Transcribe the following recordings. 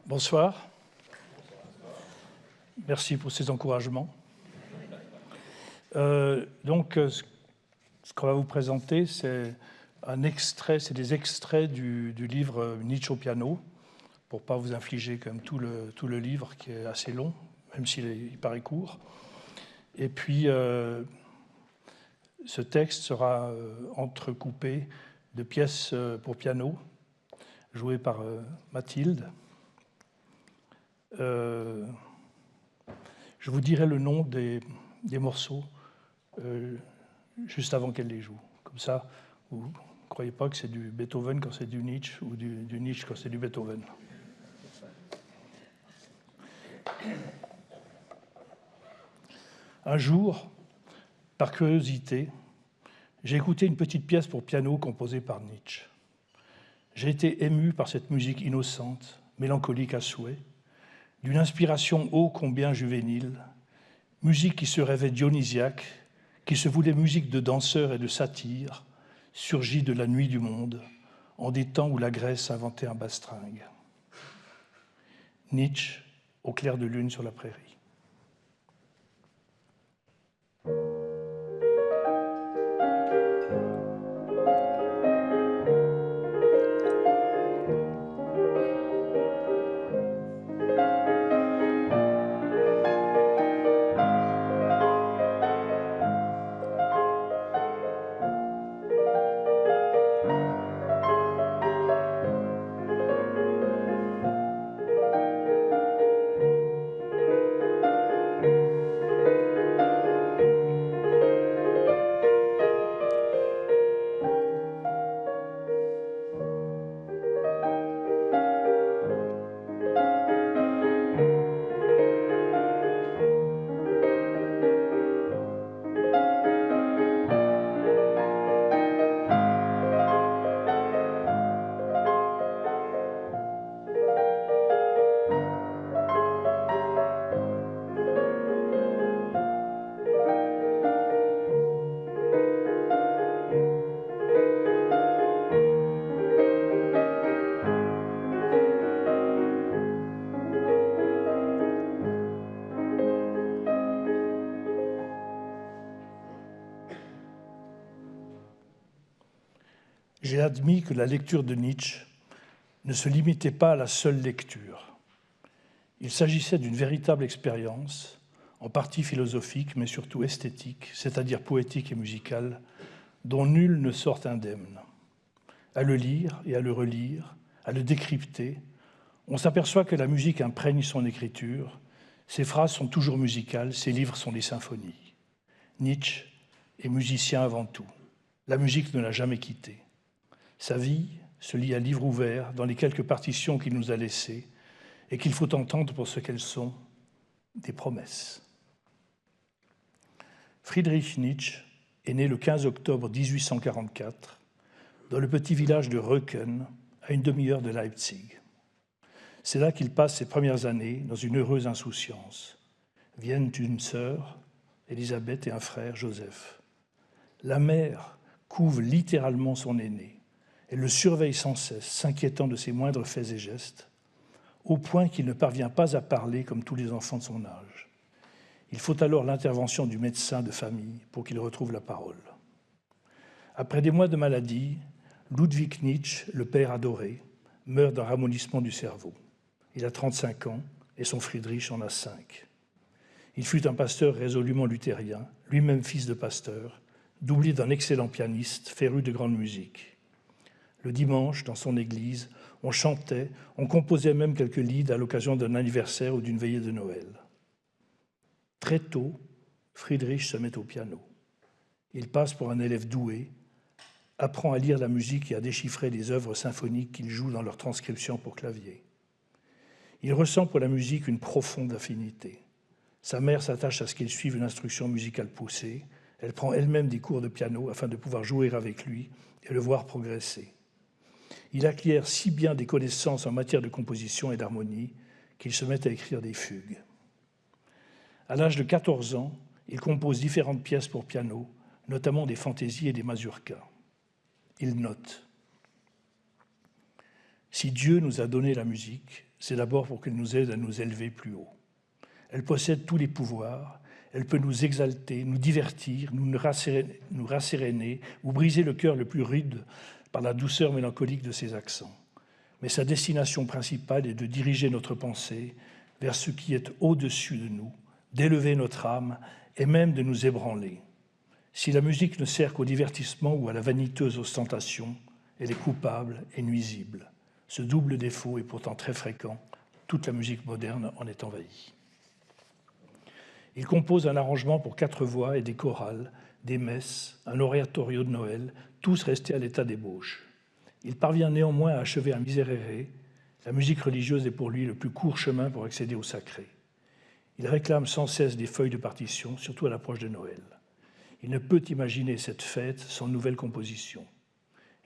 Bonsoir. Merci pour ces encouragements. Ce qu'on va vous présenter, c'est des extraits du livre Nietzsche au piano, pour ne pas vous infliger quand même tout le livre qui est assez long, même s'il paraît court. Et puis, ce texte sera entrecoupé de pièces pour piano, jouées par Mathilde. Je vous dirai le nom des morceaux juste avant qu'elle les joue. Comme ça, vous ne croyez pas que c'est du Beethoven quand c'est du Nietzsche ou du Nietzsche quand c'est du Beethoven. Un jour, par curiosité, j'ai écouté une petite pièce pour piano composée par Nietzsche. J'ai été ému par cette musique innocente, mélancolique à souhait, d'une inspiration ô combien juvénile, musique qui se rêvait dionysiaque, qui se voulait musique de danseurs et de satyres, surgie de la nuit du monde, en des temps où la Grèce inventait un bastringue. Nietzsche, au clair de lune sur la prairie. J'ai admis que la lecture de Nietzsche ne se limitait pas à la seule lecture. Il s'agissait d'une véritable expérience, en partie philosophique, mais surtout esthétique, c'est-à-dire poétique et musicale, dont nul ne sort indemne. À le lire et à le relire, à le décrypter, on s'aperçoit que la musique imprègne son écriture, ses phrases sont toujours musicales, ses livres sont des symphonies. Nietzsche est musicien avant tout. La musique ne l'a jamais quitté. Sa vie se lit à livre ouvert dans les quelques partitions qu'il nous a laissées et qu'il faut entendre pour ce qu'elles sont, des promesses. Friedrich Nietzsche est né le 15 octobre 1844 dans le petit village de Röcken, à une demi-heure de Leipzig. C'est là qu'il passe ses premières années dans une heureuse insouciance. Viennent une sœur, Élisabeth, et un frère, Joseph. La mère couve littéralement son aîné. Elle le surveille sans cesse, s'inquiétant de ses moindres faits et gestes, au point qu'il ne parvient pas à parler comme tous les enfants de son âge. Il faut alors l'intervention du médecin de famille pour qu'il retrouve la parole. Après des mois de maladie, Ludwig Nietzsche, le père adoré, meurt d'un ramollissement du cerveau. Il a 35 ans et son Friedrich en a 5. Il fut un pasteur résolument luthérien, lui-même fils de pasteur, doublé d'un excellent pianiste, féru de grande musique. Le dimanche, dans son église, on chantait, on composait même quelques lieds à l'occasion d'un anniversaire ou d'une veillée de Noël. Très tôt, Friedrich se met au piano. Il passe pour un élève doué, apprend à lire la musique et à déchiffrer les œuvres symphoniques qu'il joue dans leur transcription pour clavier. Il ressent pour la musique une profonde affinité. Sa mère s'attache à ce qu'il suive une instruction musicale poussée. Elle prend elle-même des cours de piano afin de pouvoir jouer avec lui et le voir progresser. Il acquiert si bien des connaissances en matière de composition et d'harmonie qu'il se met à écrire des fugues. À l'âge de 14 ans, il compose différentes pièces pour piano, notamment des fantaisies et des mazurkas. Il note « Si Dieu nous a donné la musique, c'est d'abord pour qu'elle nous aide à nous élever plus haut. Elle possède tous les pouvoirs, elle peut nous exalter, nous divertir, nous rasséréner ou briser le cœur le plus rude par la douceur mélancolique de ses accents. Mais sa destination principale est de diriger notre pensée vers ce qui est au-dessus de nous, d'élever notre âme et même de nous ébranler. Si la musique ne sert qu'au divertissement ou à la vaniteuse ostentation, elle est coupable et nuisible. Ce double défaut est pourtant très fréquent. Toute la musique moderne en est envahie. Il compose un arrangement pour 4 voix et des chorales, des messes, un oratorio de Noël, tous restés à l'état d'ébauche. Il parvient néanmoins à achever un miserere. La musique religieuse est pour lui le plus court chemin pour accéder au sacré. Il réclame sans cesse des feuilles de partition, surtout à l'approche de Noël. Il ne peut imaginer cette fête sans nouvelles compositions.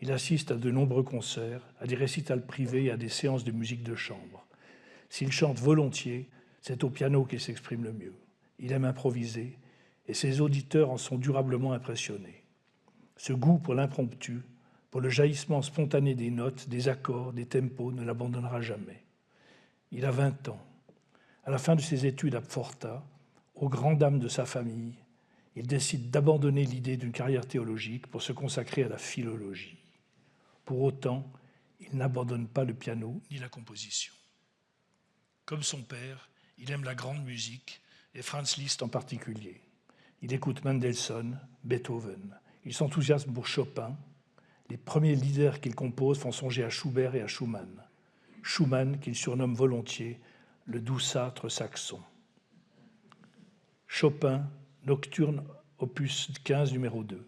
Il assiste à de nombreux concerts, à des récitals privés et à des séances de musique de chambre. S'il chante volontiers, c'est au piano qu'il s'exprime le mieux. Il aime improviser et ses auditeurs en sont durablement impressionnés. Ce goût pour l'impromptu, pour le jaillissement spontané des notes, des accords, des tempos ne l'abandonnera jamais. Il a 20 ans. À la fin de ses études à Pforta, aux grandes dames de sa famille, il décide d'abandonner l'idée d'une carrière théologique pour se consacrer à la philologie. Pour autant, il n'abandonne pas le piano ni la composition. Comme son père, il aime la grande musique, et Franz Liszt en particulier. Il écoute Mendelssohn, Beethoven. Il s'enthousiasme pour Chopin. Les premiers leaders qu'il compose font songer à Schubert et à Schumann. Schumann, qu'il surnomme volontiers le douceâtre saxon. Chopin, Nocturne, opus 15, numéro 2.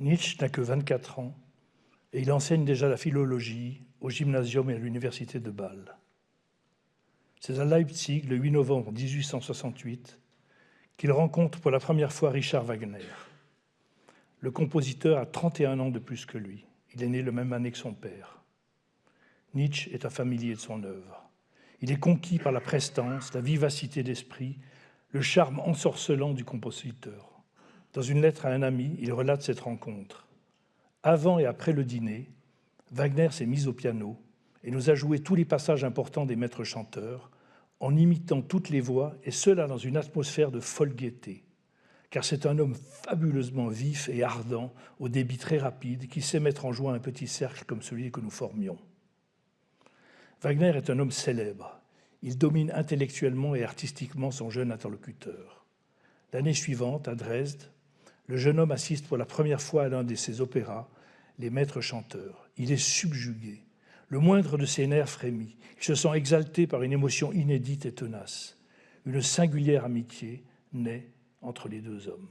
Nietzsche n'a que 24 ans et il enseigne déjà la philologie au gymnasium et à l'université de Bâle. C'est à Leipzig, le 8 novembre 1868, qu'il rencontre pour la première fois Richard Wagner. Le compositeur a 31 ans de plus que lui. Il est né la même année que son père. Nietzsche est un familier de son œuvre. Il est conquis par la prestance, la vivacité d'esprit, le charme ensorcelant du compositeur. Dans une lettre à un ami, il relate cette rencontre. Avant et après le dîner, Wagner s'est mis au piano et nous a joué tous les passages importants des maîtres chanteurs, en imitant toutes les voix, et cela dans une atmosphère de folle gaieté. Car c'est un homme fabuleusement vif et ardent, au débit très rapide, qui sait mettre en joie un petit cercle comme celui que nous formions. Wagner est un homme célèbre. Il domine intellectuellement et artistiquement son jeune interlocuteur. L'année suivante, à Dresde, le jeune homme assiste pour la première fois à l'un de ses opéras, Les Maîtres chanteurs. Il est subjugué. Le moindre de ses nerfs frémit. Il se sent exalté par une émotion inédite et tenace. Une singulière amitié naît entre les deux hommes.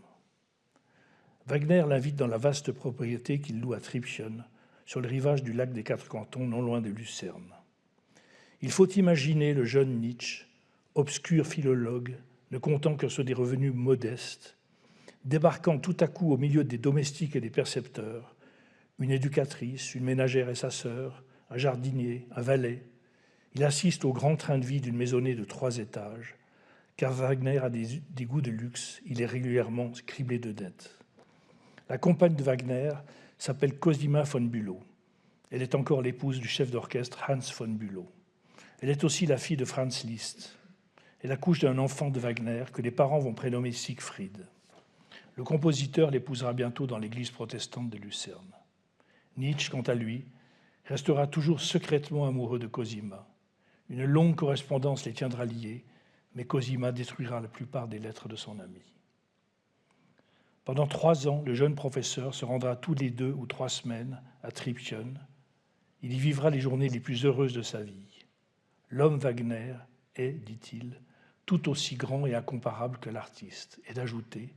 Wagner l'invite dans la vaste propriété qu'il loue à Tribschen, sur le rivage du lac des Quatre Cantons, non loin de Lucerne. Il faut imaginer le jeune Nietzsche, obscur philologue, ne comptant que sur des revenus modestes, débarquant tout à coup au milieu des domestiques et des percepteurs, une éducatrice, une ménagère et sa sœur, un jardinier, un valet. Il assiste au grand train de vie d'une maisonnée de 3 étages, car Wagner a des goûts de luxe, il est régulièrement criblé de dettes. La compagne de Wagner s'appelle Cosima von Bülow. Elle est encore l'épouse du chef d'orchestre Hans von Bülow. Elle est aussi la fille de Franz Liszt. Elle accouche d'un enfant de Wagner que les parents vont prénommer Siegfried. Le compositeur l'épousera bientôt dans l'église protestante de Lucerne. Nietzsche, quant à lui, restera toujours secrètement amoureux de Cosima. Une longue correspondance les tiendra liés, mais Cosima détruira la plupart des lettres de son ami. Pendant 3 ans, le jeune professeur se rendra tous les 2 ou 3 semaines à Tribschen. Il y vivra les journées les plus heureuses de sa vie. L'homme Wagner est, dit-il, tout aussi grand et incomparable que l'artiste. Et d'ajouter,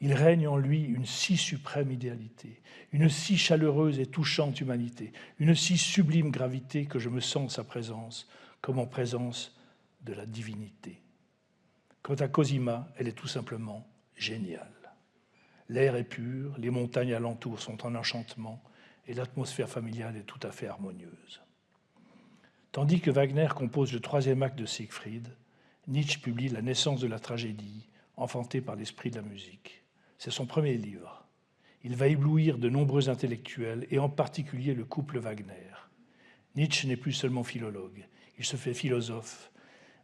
il règne en lui une si suprême idéalité, une si chaleureuse et touchante humanité, une si sublime gravité que je me sens en sa présence comme en présence de la divinité. Quant à Cosima, elle est tout simplement géniale. L'air est pur, les montagnes alentour sont en enchantement et l'atmosphère familiale est tout à fait harmonieuse. Tandis que Wagner compose le 3e acte de Siegfried, Nietzsche publie La naissance de la tragédie, enfantée par l'esprit de la musique. C'est son premier livre. Il va éblouir de nombreux intellectuels et en particulier le couple Wagner. Nietzsche n'est plus seulement philologue, il se fait philosophe,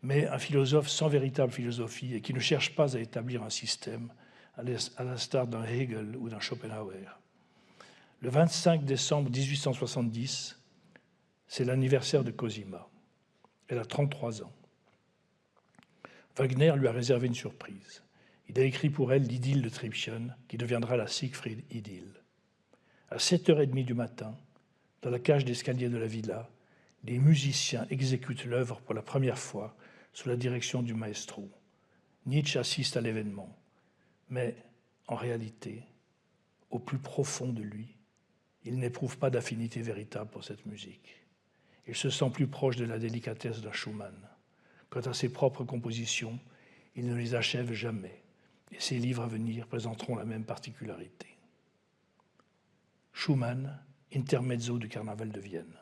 mais un philosophe sans véritable philosophie et qui ne cherche pas à établir un système, à l'instar d'un Hegel ou d'un Schopenhauer. Le 25 décembre 1870, c'est l'anniversaire de Cosima. Elle a 33 ans. Wagner lui a réservé une surprise. Il a écrit pour elle l'idylle de Tribschen, qui deviendra la Siegfried idylle. À 7h30 du matin, dans la cage d'escalier de la villa, les musiciens exécutent l'œuvre pour la première fois sous la direction du maestro. Nietzsche assiste à l'événement, mais en réalité, au plus profond de lui, il n'éprouve pas d'affinité véritable pour cette musique. Il se sent plus proche de la délicatesse d'un Schumann. Quant à ses propres compositions, il ne les achève jamais, et ses livres à venir présenteront la même particularité. Schumann, intermezzo du Carnaval de Vienne.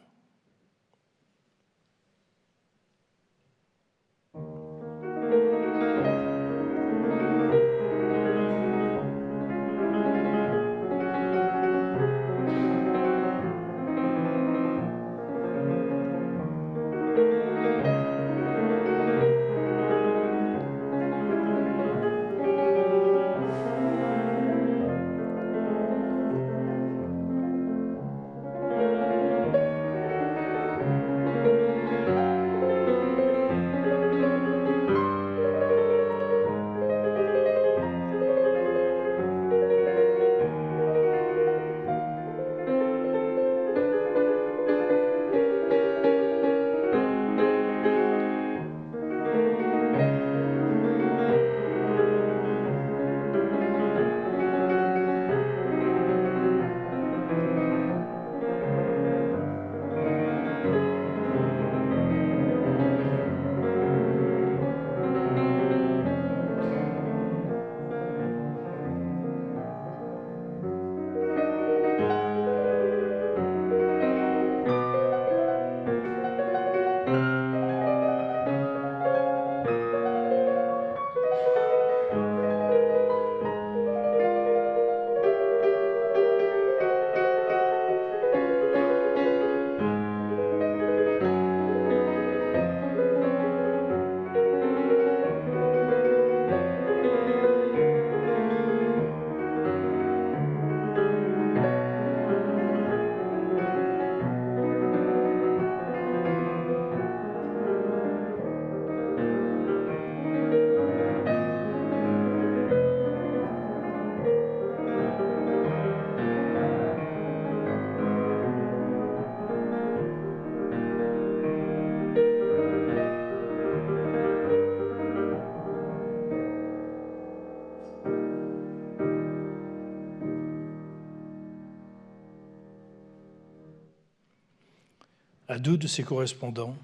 À 2 de ses correspondants,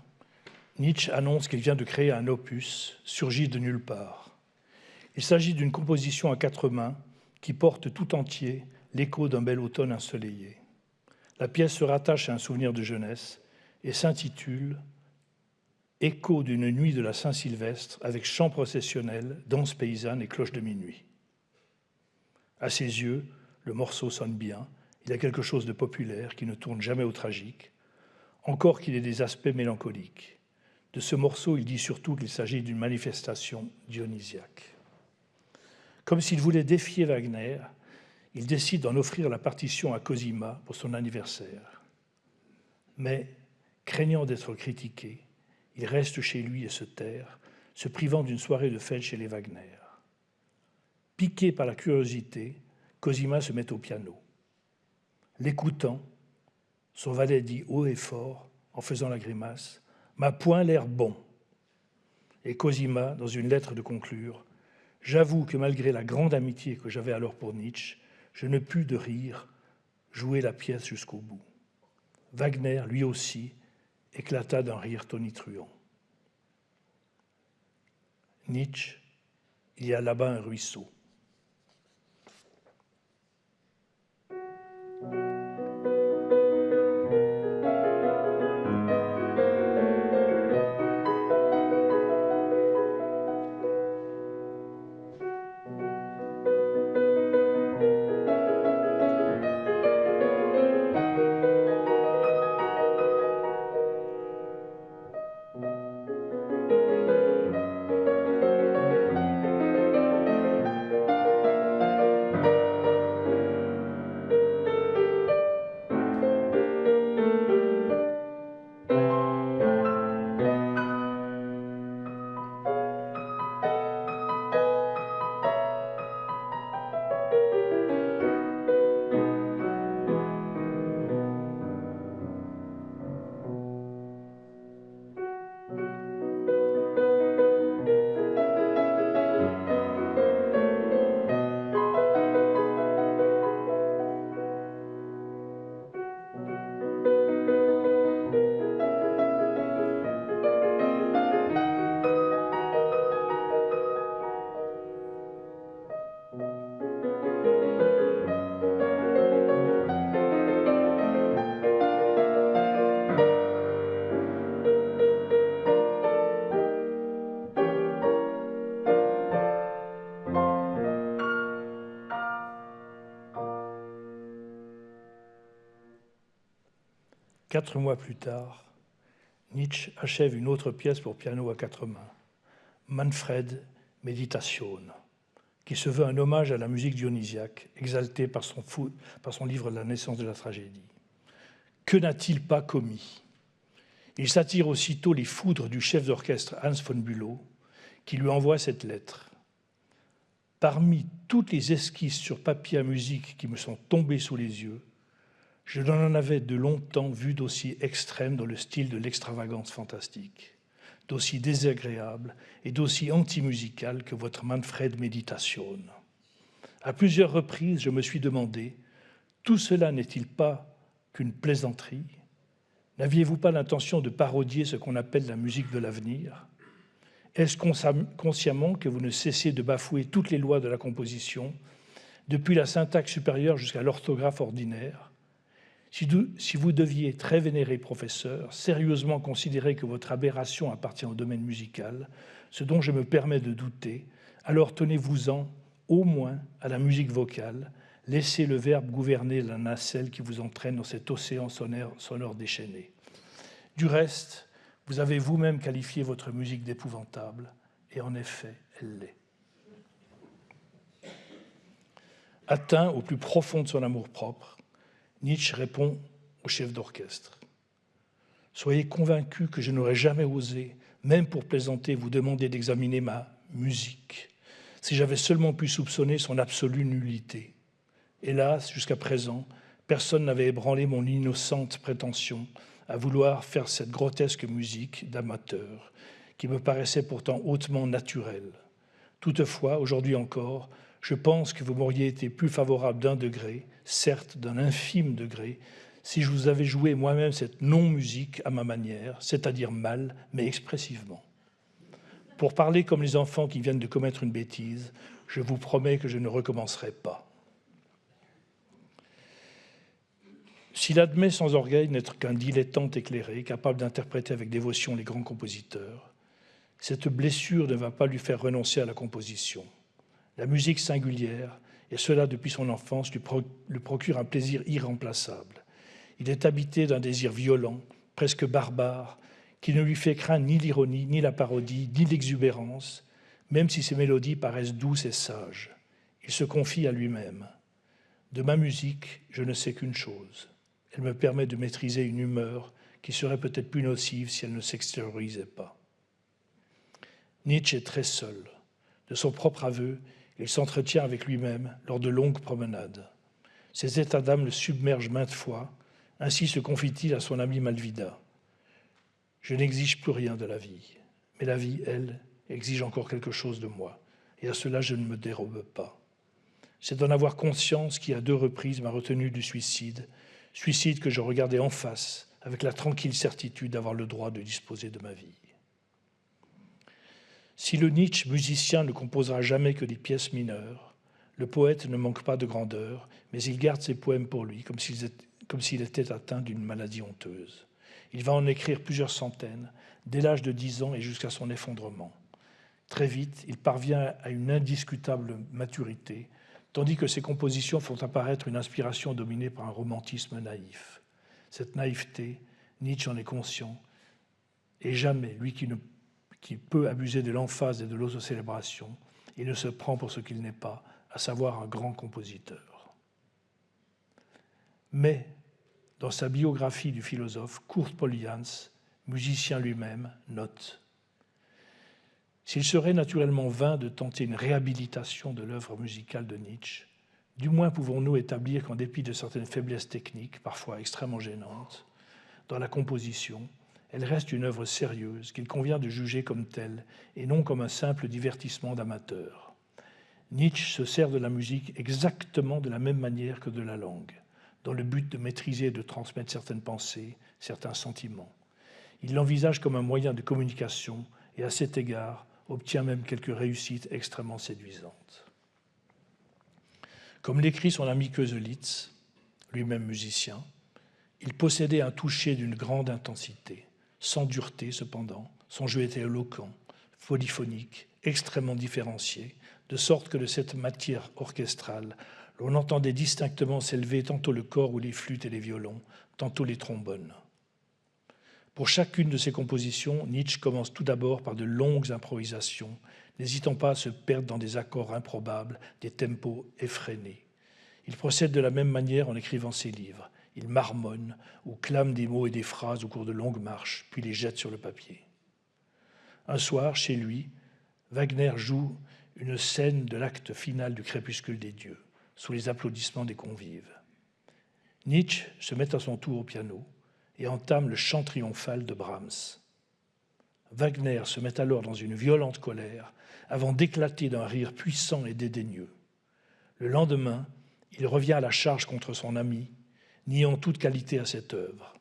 Nietzsche annonce qu'il vient de créer un opus surgi de nulle part. Il s'agit d'une composition à 4 mains qui porte tout entier l'écho d'un bel automne ensoleillé. La pièce se rattache à un souvenir de jeunesse et s'intitule « Écho d'une nuit de la Saint-Sylvestre avec chant processionnel, danse paysanne et cloche de minuit ». À ses yeux, le morceau sonne bien, il y a quelque chose de populaire qui ne tourne jamais au tragique, encore qu'il ait des aspects mélancoliques. De ce morceau, il dit surtout qu'il s'agit d'une manifestation dionysiaque. Comme s'il voulait défier Wagner, il décide d'en offrir la partition à Cosima pour son anniversaire. Mais, craignant d'être critiqué, il reste chez lui et se terre, se privant d'une soirée de fête chez les Wagner. Piqué par la curiosité, Cosima se met au piano. L'écoutant, son valet dit haut et fort, en faisant la grimace, « M'a point l'air bon ». Et Cosima, dans une lettre de conclure, « J'avoue que malgré la grande amitié que j'avais alors pour Nietzsche, je ne pus de rire jouer la pièce jusqu'au bout. » Wagner, lui aussi, éclata d'un rire tonitruant. Nietzsche, il y a là-bas un ruisseau. Quatre mois plus tard, Nietzsche achève une autre pièce pour piano à 4 mains, Manfred Meditation, qui se veut un hommage à la musique dionysiaque, exaltée par son livre La naissance de la tragédie. Que n'a-t-il pas commis? Il s'attire aussitôt les foudres du chef d'orchestre Hans von Bülow, qui lui envoie cette lettre. Parmi toutes les esquisses sur papier à musique qui me sont tombées sous les yeux, je n'en avais de longtemps vu d'aussi extrême dans le style de l'extravagance fantastique, d'aussi désagréable et d'aussi anti-musical que votre Manfred Meditation. À plusieurs reprises, je me suis demandé, tout cela n'est-il pas qu'une plaisanterie? N'aviez-vous pas l'intention de parodier ce qu'on appelle la musique de l'avenir? Est-ce consciemment que vous ne cessez de bafouer toutes les lois de la composition, depuis la syntaxe supérieure jusqu'à l'orthographe ordinaire? Si vous deviez, très vénéré professeur, sérieusement considérer que votre aberration appartient au domaine musical, ce dont je me permets de douter, alors tenez-vous-en au moins à la musique vocale, laissez le verbe gouverner la nacelle qui vous entraîne dans cet océan sonore déchaîné. Du reste, vous avez vous-même qualifié votre musique d'épouvantable, et en effet, elle l'est. Atteint au plus profond de son amour-propre, Nietzsche répond au chef d'orchestre. « Soyez convaincu que je n'aurais jamais osé, même pour plaisanter, vous demander d'examiner ma musique, si j'avais seulement pu soupçonner son absolue nullité. Hélas, jusqu'à présent, personne n'avait ébranlé mon innocente prétention à vouloir faire cette grotesque musique d'amateur, qui me paraissait pourtant hautement naturelle. Toutefois, aujourd'hui encore, je pense que vous m'auriez été plus favorable d'un degré, certes d'un infime degré, si je vous avais joué moi-même cette non-musique à ma manière, c'est-à-dire mal, mais expressivement. Pour parler comme les enfants qui viennent de commettre une bêtise, je vous promets que je ne recommencerai pas. S'il admet sans orgueil n'être qu'un dilettante éclairé, capable d'interpréter avec dévotion les grands compositeurs, cette blessure ne va pas lui faire renoncer à la composition. La musique singulière, et cela depuis son enfance, lui procure un plaisir irremplaçable. Il est habité d'un désir violent, presque barbare, qui ne lui fait craindre ni l'ironie, ni la parodie, ni l'exubérance, même si ses mélodies paraissent douces et sages. Il se confie à lui-même. De ma musique, je ne sais qu'une chose. Elle me permet de maîtriser une humeur qui serait peut-être plus nocive si elle ne s'extériorisait pas. Nietzsche est très seul. De son propre aveu, il s'entretient avec lui-même lors de longues promenades. Ses états d'âme le submergent maintes fois, ainsi se confie-t-il à son ami Malvida. Je n'exige plus rien de la vie, mais la vie, elle, exige encore quelque chose de moi, et à cela je ne me dérobe pas. C'est d'en avoir conscience qui, à 2 reprises, m'a retenu du suicide que je regardais en face, avec la tranquille certitude d'avoir le droit de disposer de ma vie. Si le Nietzsche musicien ne composera jamais que des pièces mineures, le poète ne manque pas de grandeur, mais il garde ses poèmes pour lui, comme s'il était atteint d'une maladie honteuse. Il va en écrire plusieurs centaines, dès l'âge de 10 ans et jusqu'à son effondrement. Très vite, il parvient à une indiscutable maturité, tandis que ses compositions font apparaître une inspiration dominée par un romantisme naïf. Cette naïveté, Nietzsche en est conscient, et jamais, lui qui peut abuser de l'emphase et de l'autocélébration, il ne se prend pour ce qu'il n'est pas, à savoir un grand compositeur. Mais, dans sa biographie du philosophe, Kurt Pollians, musicien lui-même, note « S'il serait naturellement vain de tenter une réhabilitation de l'œuvre musicale de Nietzsche, du moins pouvons-nous établir qu'en dépit de certaines faiblesses techniques, parfois extrêmement gênantes, dans la composition, elle reste une œuvre sérieuse qu'il convient de juger comme telle et non comme un simple divertissement d'amateur. Nietzsche se sert de la musique exactement de la même manière que de la langue, dans le but de maîtriser et de transmettre certaines pensées, certains sentiments. Il l'envisage comme un moyen de communication et à cet égard obtient même quelques réussites extrêmement séduisantes. Comme l'écrit son ami Köselitz, lui-même musicien, il possédait un toucher d'une grande intensité, sans dureté cependant, son jeu était éloquent, polyphonique, extrêmement différencié, de sorte que de cette matière orchestrale, l'on entendait distinctement s'élever tantôt le cor ou les flûtes et les violons, tantôt les trombones. Pour chacune de ses compositions, Nietzsche commence tout d'abord par de longues improvisations, n'hésitant pas à se perdre dans des accords improbables, des tempos effrénés. Il procède de la même manière en écrivant ses livres. Il marmonne ou clame des mots et des phrases au cours de longues marches, puis les jette sur le papier. Un soir, chez lui, Wagner joue une scène de l'acte final du crépuscule des dieux, sous les applaudissements des convives. Nietzsche se met à son tour au piano et entame le chant triomphal de Brahms. Wagner se met alors dans une violente colère avant d'éclater d'un rire puissant et dédaigneux. Le lendemain, il revient à la charge contre son ami, niant toute qualité à cette œuvre.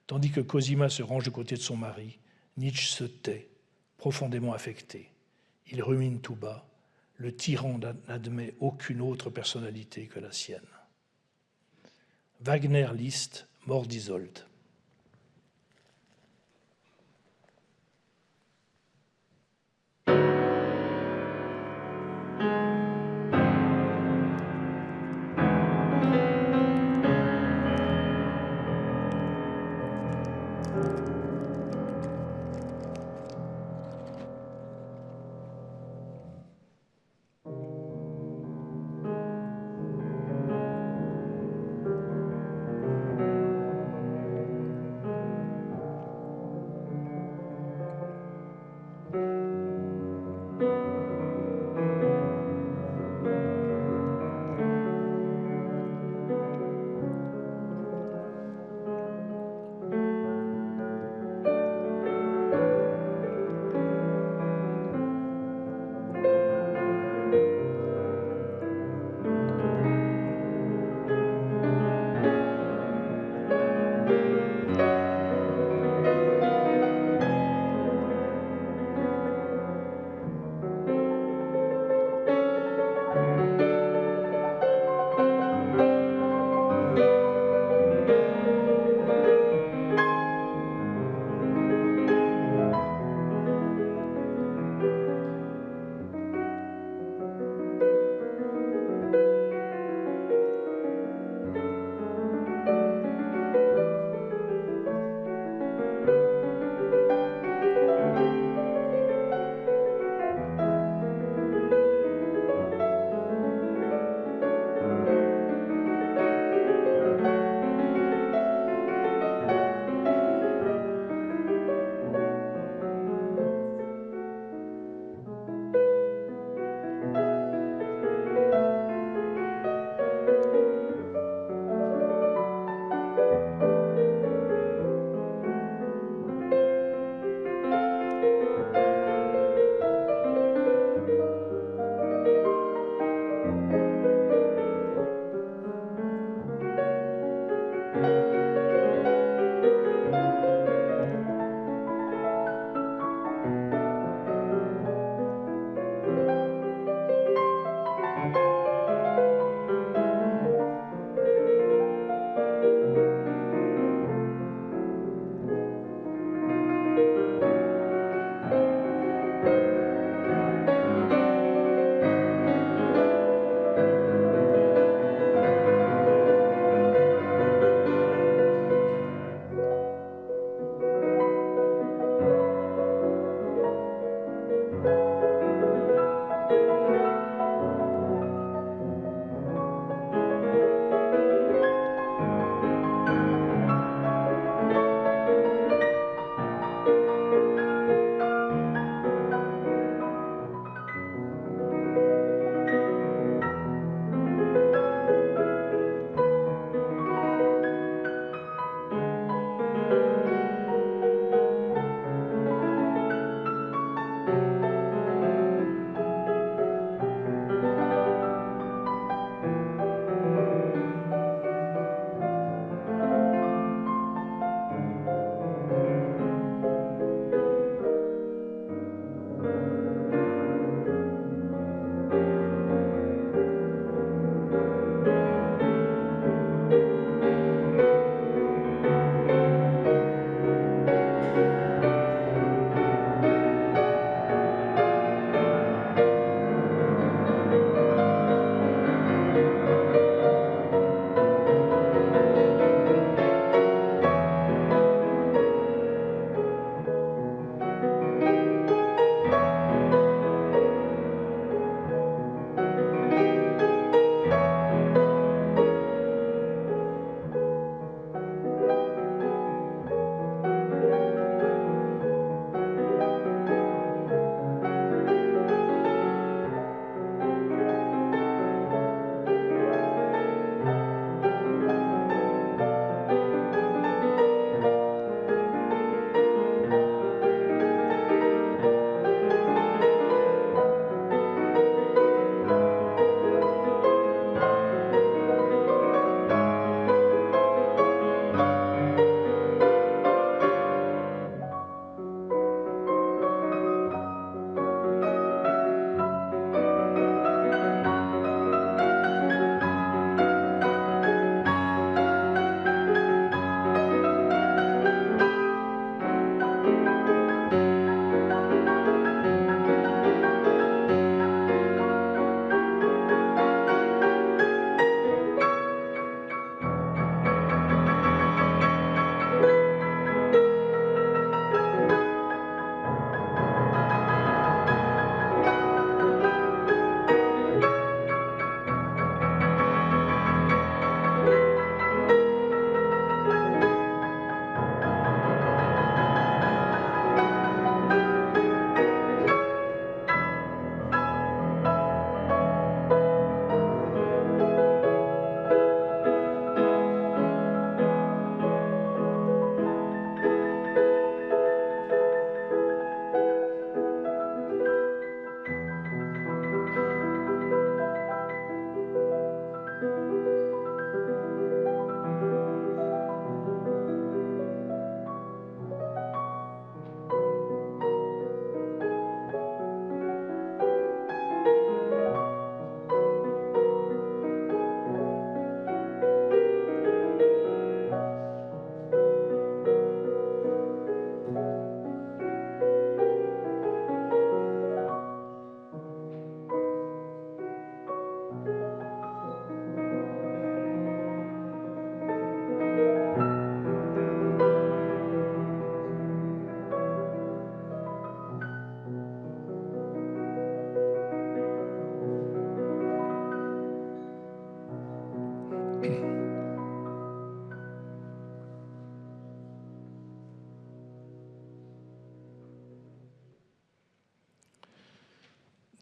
Tandis que Cosima se range du côté de son mari, Nietzsche se tait, profondément affecté. Il rumine tout bas, le tyran n'admet aucune autre personnalité que la sienne. Wagner Liszt, mort d'Isolde.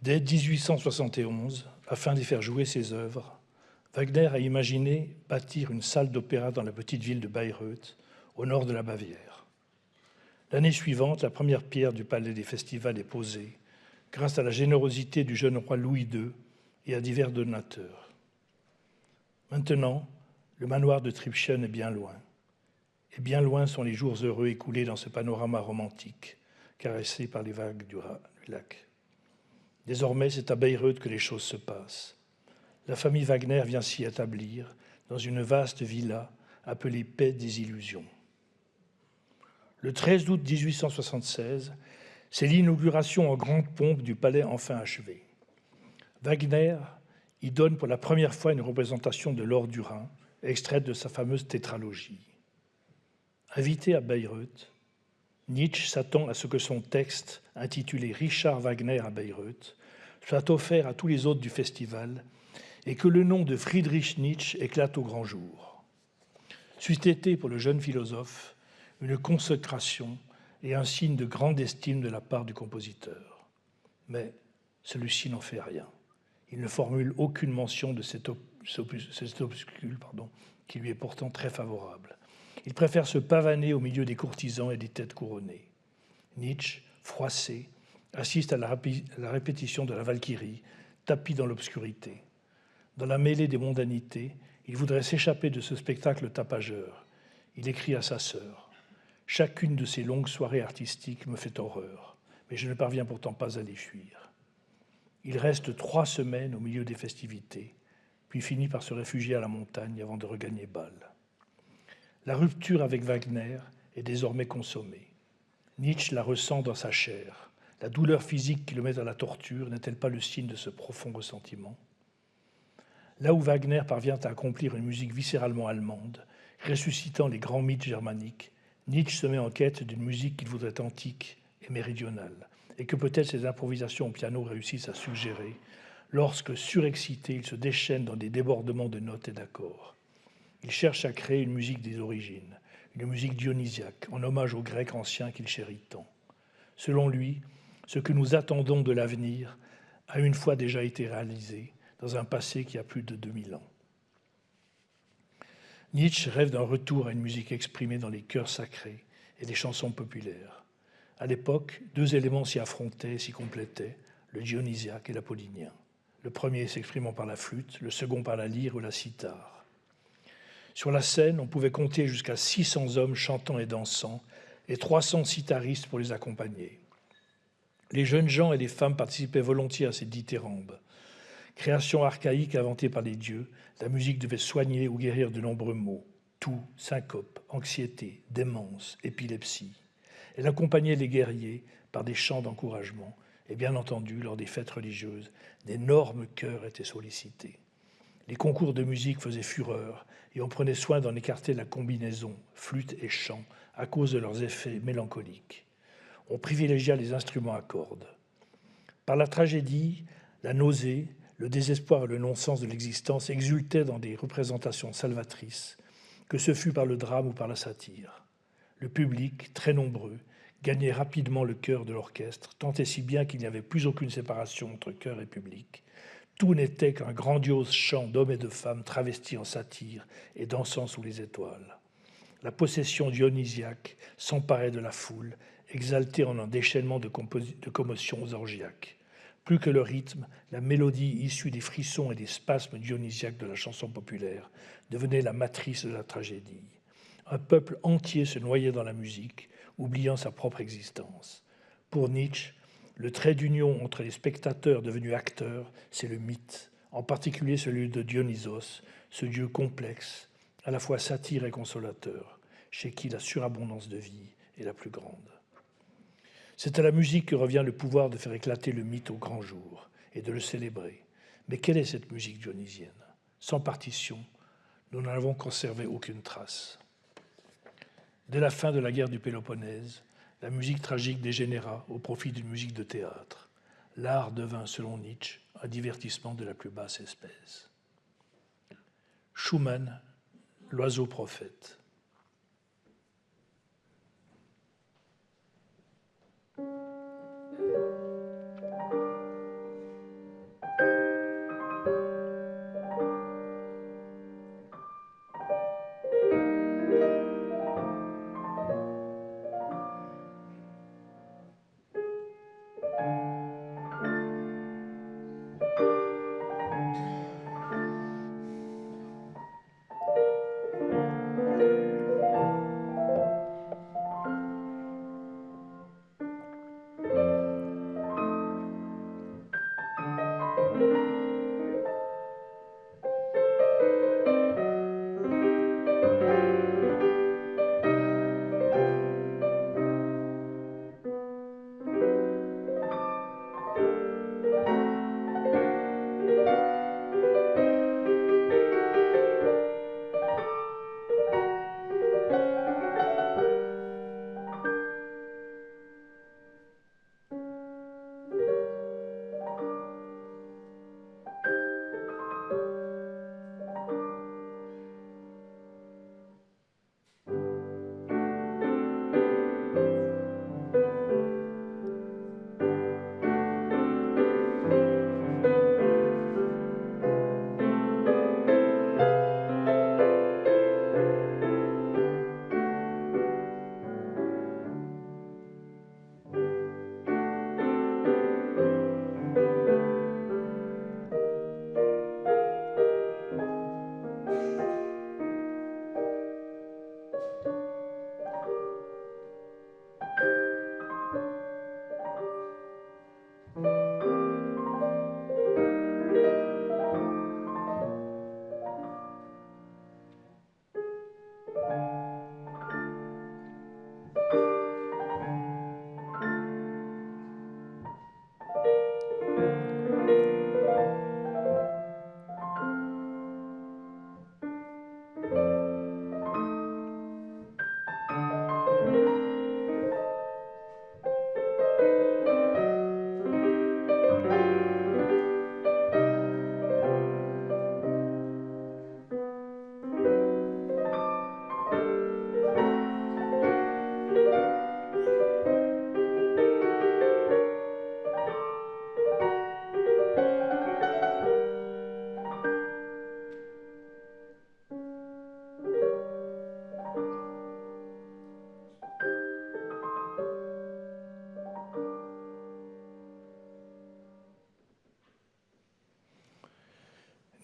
Dès 1871, afin d'y faire jouer ses œuvres, Wagner a imaginé bâtir une salle d'opéra dans la petite ville de Bayreuth, au nord de la Bavière. L'année suivante, la première pierre du palais des festivals est posée, grâce à la générosité du jeune roi Louis II et à divers donateurs. Maintenant, Le manoir de Tribschen est bien loin. Et bien loin sont les jours heureux écoulés dans ce panorama romantique, caressé par les vagues du lac. Désormais, c'est à Bayreuth que les choses se passent. La famille Wagner vient s'y établir dans une vaste villa appelée Paix des Illusions. Le 13 août 1876, c'est l'inauguration en grande pompe du palais enfin achevé. Wagner y donne pour la première fois une représentation de l'Or du Rhin, extraite de sa fameuse tétralogie. Invité à Bayreuth, Nietzsche s'attend à ce que son texte, intitulé Richard Wagner à Bayreuth, soit offert à tous les hôtes du festival et que le nom de Friedrich Nietzsche éclate au grand jour. C'eût été pour le jeune philosophe une consécration et un signe de grande estime de la part du compositeur. Mais celui-ci n'en fait rien. Il ne formule aucune mention de cet opuscule qui lui est pourtant très favorable. Il préfère se pavaner au milieu des courtisans et des têtes couronnées. Nietzsche, froissé, assiste à la répétition de la Valkyrie, tapi dans l'obscurité. Dans la mêlée des mondanités, il voudrait s'échapper de ce spectacle tapageur. Il écrit à sa sœur « Chacune de ces longues soirées artistiques me fait horreur, mais je ne parviens pourtant pas à les fuir. » Il reste 3 semaines au milieu des festivités, puis finit par se réfugier à la montagne avant de regagner Bâle. La rupture avec Wagner est désormais consommée. Nietzsche la ressent dans sa chair. La douleur physique qui le met à la torture n'est-elle pas le signe de ce profond ressentiment ? Là où Wagner parvient à accomplir une musique viscéralement allemande, ressuscitant les grands mythes germaniques, Nietzsche se met en quête d'une musique qu'il voudrait antique et méridionale, et que peut-être ses improvisations au piano réussissent à suggérer, lorsque, surexcité, il se déchaîne dans des débordements de notes et d'accords. Il cherche à créer une musique des origines, une musique dionysiaque, en hommage aux Grecs anciens qu'il chérit tant. Selon lui, ce que nous attendons de l'avenir a une fois déjà été réalisé dans un passé qui a plus de 2000 ans. Nietzsche rêve d'un retour à une musique exprimée dans les chœurs sacrés et les chansons populaires. À l'époque, 2 éléments s'y affrontaient et s'y complétaient, le dionysiaque et l'apollinien. Le premier s'exprimant par la flûte, le second par la lyre ou la cithare. Sur la scène, on pouvait compter jusqu'à 600 hommes chantant et dansant et 300 citharistes pour les accompagner. Les jeunes gens et les femmes participaient volontiers à ces dithyrambes. Création archaïque inventée par les dieux, la musique devait soigner ou guérir de nombreux maux, toux, syncope, anxiété, démence, épilepsie. Elle accompagnait les guerriers par des chants d'encouragement et bien entendu, lors des fêtes religieuses, d'énormes chœurs étaient sollicités. Les concours de musique faisaient fureur et on prenait soin d'en écarter la combinaison flûte et chant à cause de leurs effets mélancoliques. On privilégia les instruments à cordes. Par la tragédie, la nausée, le désespoir et le non-sens de l'existence exultaient dans des représentations salvatrices, que ce fût par le drame ou par la satire. Le public, très nombreux, gagnait rapidement le cœur de l'orchestre, tant et si bien qu'il n'y avait plus aucune séparation entre chœur et public. Tout n'était qu'un grandiose chant d'hommes et de femmes travestis en satyres et dansant sous les étoiles. La possession dionysiaque s'emparait de la foule, exaltée en un déchaînement de commotions orgiaques. Plus que le rythme, la mélodie issue des frissons et des spasmes dionysiaques de la chanson populaire devenait la matrice de la tragédie. Un peuple entier se noyait dans la musique, oubliant sa propre existence. Pour Nietzsche, le trait d'union entre les spectateurs devenus acteurs, c'est le mythe, en particulier celui de Dionysos, ce dieu complexe, à la fois satyre et consolateur, chez qui la surabondance de vie est la plus grande. C'est à la musique que revient le pouvoir de faire éclater le mythe au grand jour et de le célébrer. Mais quelle est cette musique dionysienne ? Sans partition, nous n'en avons conservé aucune trace. Dès la fin de la guerre du Péloponnèse, la musique tragique dégénéra au profit d'une musique de théâtre. L'art devint, selon Nietzsche, un divertissement de la plus basse espèce. Schumann, l'oiseau prophète.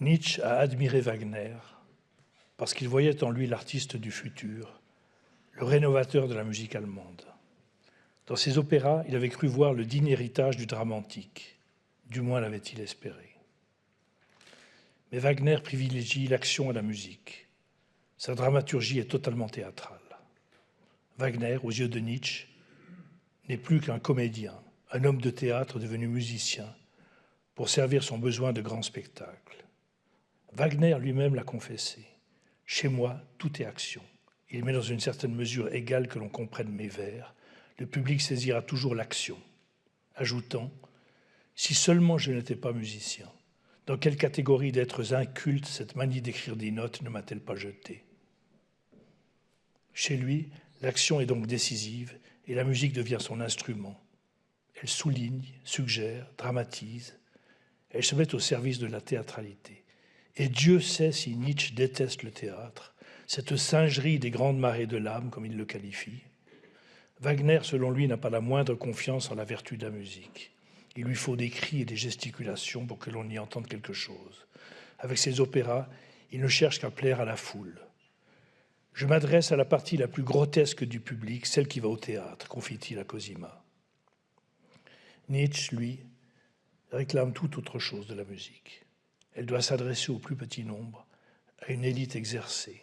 Nietzsche a admiré Wagner parce qu'il voyait en lui l'artiste du futur, le rénovateur de la musique allemande. Dans ses opéras, il avait cru voir le digne héritage du drame antique. Du moins l'avait-il espéré. Mais Wagner privilégie l'action à la musique. Sa dramaturgie est totalement théâtrale. Wagner, aux yeux de Nietzsche, n'est plus qu'un comédien, un homme de théâtre devenu musicien, pour servir son besoin de grand spectacle. Wagner lui-même l'a confessé. « Chez moi, tout est action. Il m'est dans une certaine mesure égale que l'on comprenne mes vers. Le public saisira toujours l'action. » Ajoutant « Si seulement je n'étais pas musicien, dans quelle catégorie d'êtres incultes cette manie d'écrire des notes ne m'a-t-elle pas jeté ?» Chez lui, l'action est donc décisive et la musique devient son instrument. Elle souligne, suggère, dramatise. Elle se met au service de la théâtralité. Et Dieu sait si Nietzsche déteste le théâtre, cette singerie des grandes marées de l'âme, comme il le qualifie. Wagner, selon lui, n'a pas la moindre confiance en la vertu de la musique. Il lui faut des cris et des gesticulations pour que l'on y entende quelque chose. Avec ses opéras, il ne cherche qu'à plaire à la foule. « Je m'adresse à la partie la plus grotesque du public, celle qui va au théâtre », confie-t-il à Cosima. Nietzsche, lui, réclame tout autre chose de la musique. Elle doit s'adresser au plus petit nombre, à une élite exercée.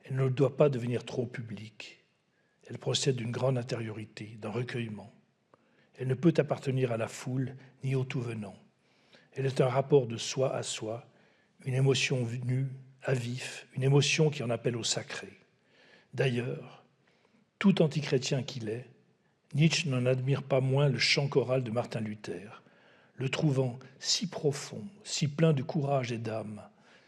Elle ne doit pas devenir trop publique. Elle procède d'une grande intériorité, d'un recueillement. Elle ne peut appartenir à la foule ni au tout venant. Elle est un rapport de soi à soi, une émotion venue à vif, une émotion qui en appelle au sacré. D'ailleurs, tout antichrétien qu'il est, Nietzsche n'en admire pas moins le chant choral de Martin Luther, le trouvant si profond, si plein de courage et d'âme,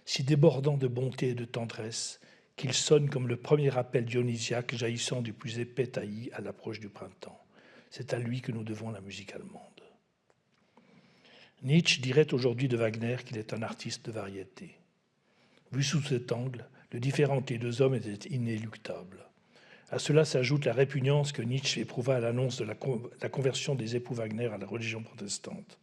si débordant de bonté et de tendresse, qu'il sonne comme le premier appel dionysiaque jaillissant du plus épais taillis à l'approche du printemps. C'est à lui que nous devons la musique allemande. Nietzsche dirait aujourd'hui de Wagner qu'il est un artiste de variété. Vu sous cet angle, le différend entre les deux hommes était inéluctable. À cela s'ajoute la répugnance que Nietzsche éprouva à l'annonce de la conversion des époux Wagner à la religion protestante.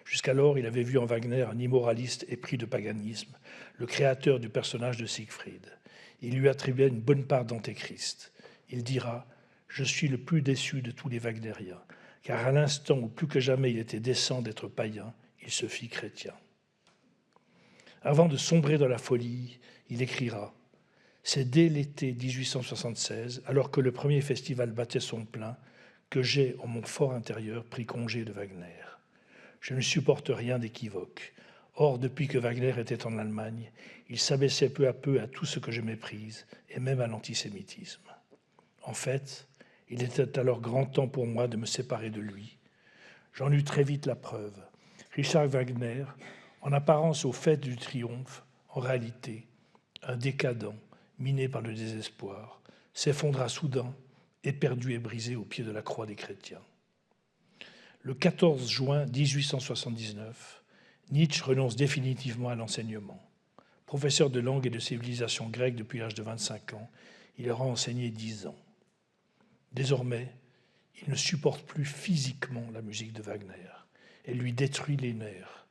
Jusqu'alors, il avait vu en Wagner un immoraliste épris de paganisme, le créateur du personnage de Siegfried. Il lui attribuait une bonne part d'antéchrist. Il dira « Je suis le plus déçu de tous les Wagnériens, car à l'instant où plus que jamais il était décent d'être païen, il se fit chrétien. » Avant de sombrer dans la folie, il écrira « C'est dès l'été 1876, alors que le premier festival battait son plein, que j'ai, en mon fort intérieur, pris congé de Wagner. Je ne supporte rien d'équivoque. Or, depuis que Wagner était en Allemagne, il s'abaissait peu à peu à tout ce que je méprise, et même à l'antisémitisme. En fait, il était alors grand temps pour moi de me séparer de lui. J'en eus très vite la preuve. Richard Wagner, en apparence au fait du triomphe, en réalité, un décadent, miné par le désespoir, s'effondra soudain, éperdu et brisé au pied de la croix des chrétiens. Le 14 juin 1879, Nietzsche renonce définitivement à l'enseignement. Professeur de langue et de civilisation grecque depuis l'âge de 25 ans, il aura enseigné 10 ans. Désormais, il ne supporte plus physiquement la musique de Wagner. Elle lui détruit les nerfs.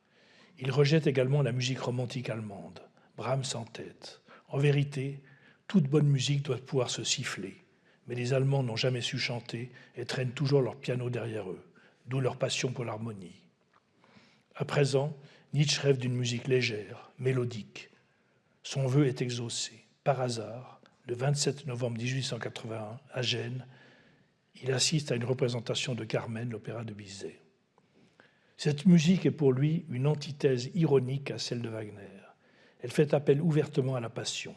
Il rejette également la musique romantique allemande, Brahms en tête. En vérité, toute bonne musique doit pouvoir se siffler, mais les Allemands n'ont jamais su chanter et traînent toujours leur piano derrière eux, d'où leur passion pour l'harmonie. À présent, Nietzsche rêve d'une musique légère, mélodique. Son vœu est exaucé. Par hasard, le 27 novembre 1881, à Gênes, il assiste à une représentation de Carmen, l'opéra de Bizet. Cette musique est pour lui une antithèse ironique à celle de Wagner. Elle fait appel ouvertement à la passion.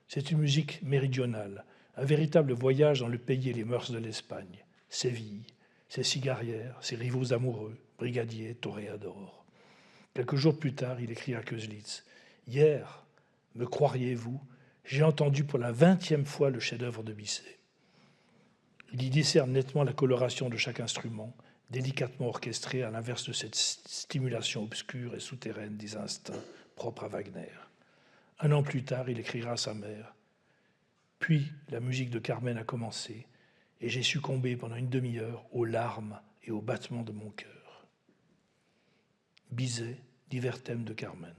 C'est une musique méridionale, un véritable voyage dans le pays et les mœurs de l'Espagne. Séville, ses cigarières, ses rivaux amoureux, brigadiers, toréadors. Quelques jours plus tard, il écrit à Köselitz « Hier, me croiriez-vous, j'ai entendu pour la 20e fois le chef-d'œuvre de Bizet. » Il y discerne nettement la coloration de chaque instrument, délicatement orchestrée à l'inverse de cette stimulation obscure et souterraine des instincts propres à Wagner. Un an plus tard, il écrira à sa mère « Puis la musique de Carmen a commencé et j'ai succombé pendant une demi-heure aux larmes et aux battements de mon cœur. » Bizet, divers thèmes de Carmen.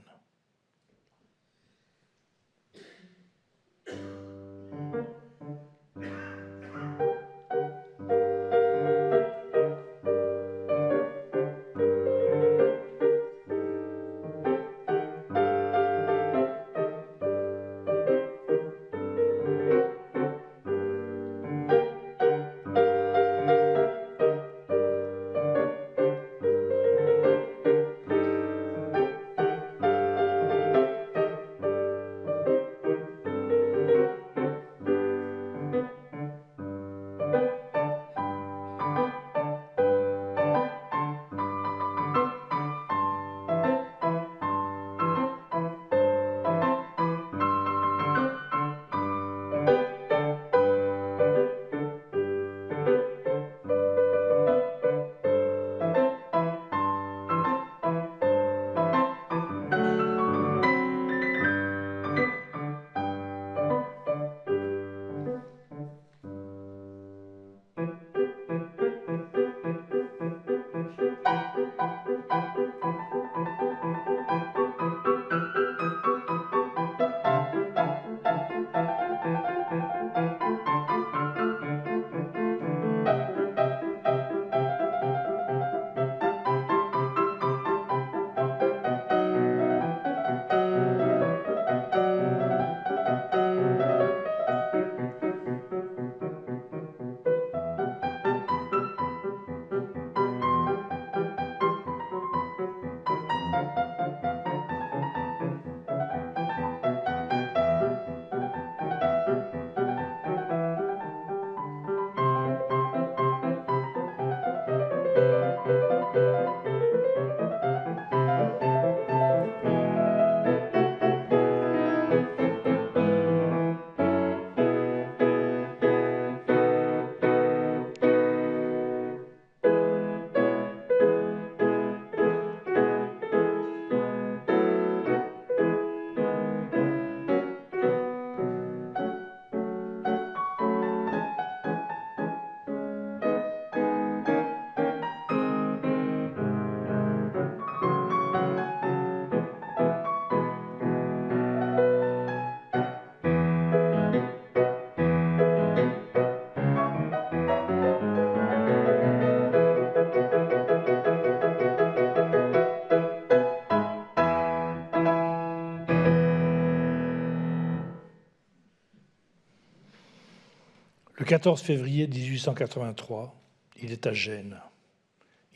Le 14 février 1883, il est à Gênes.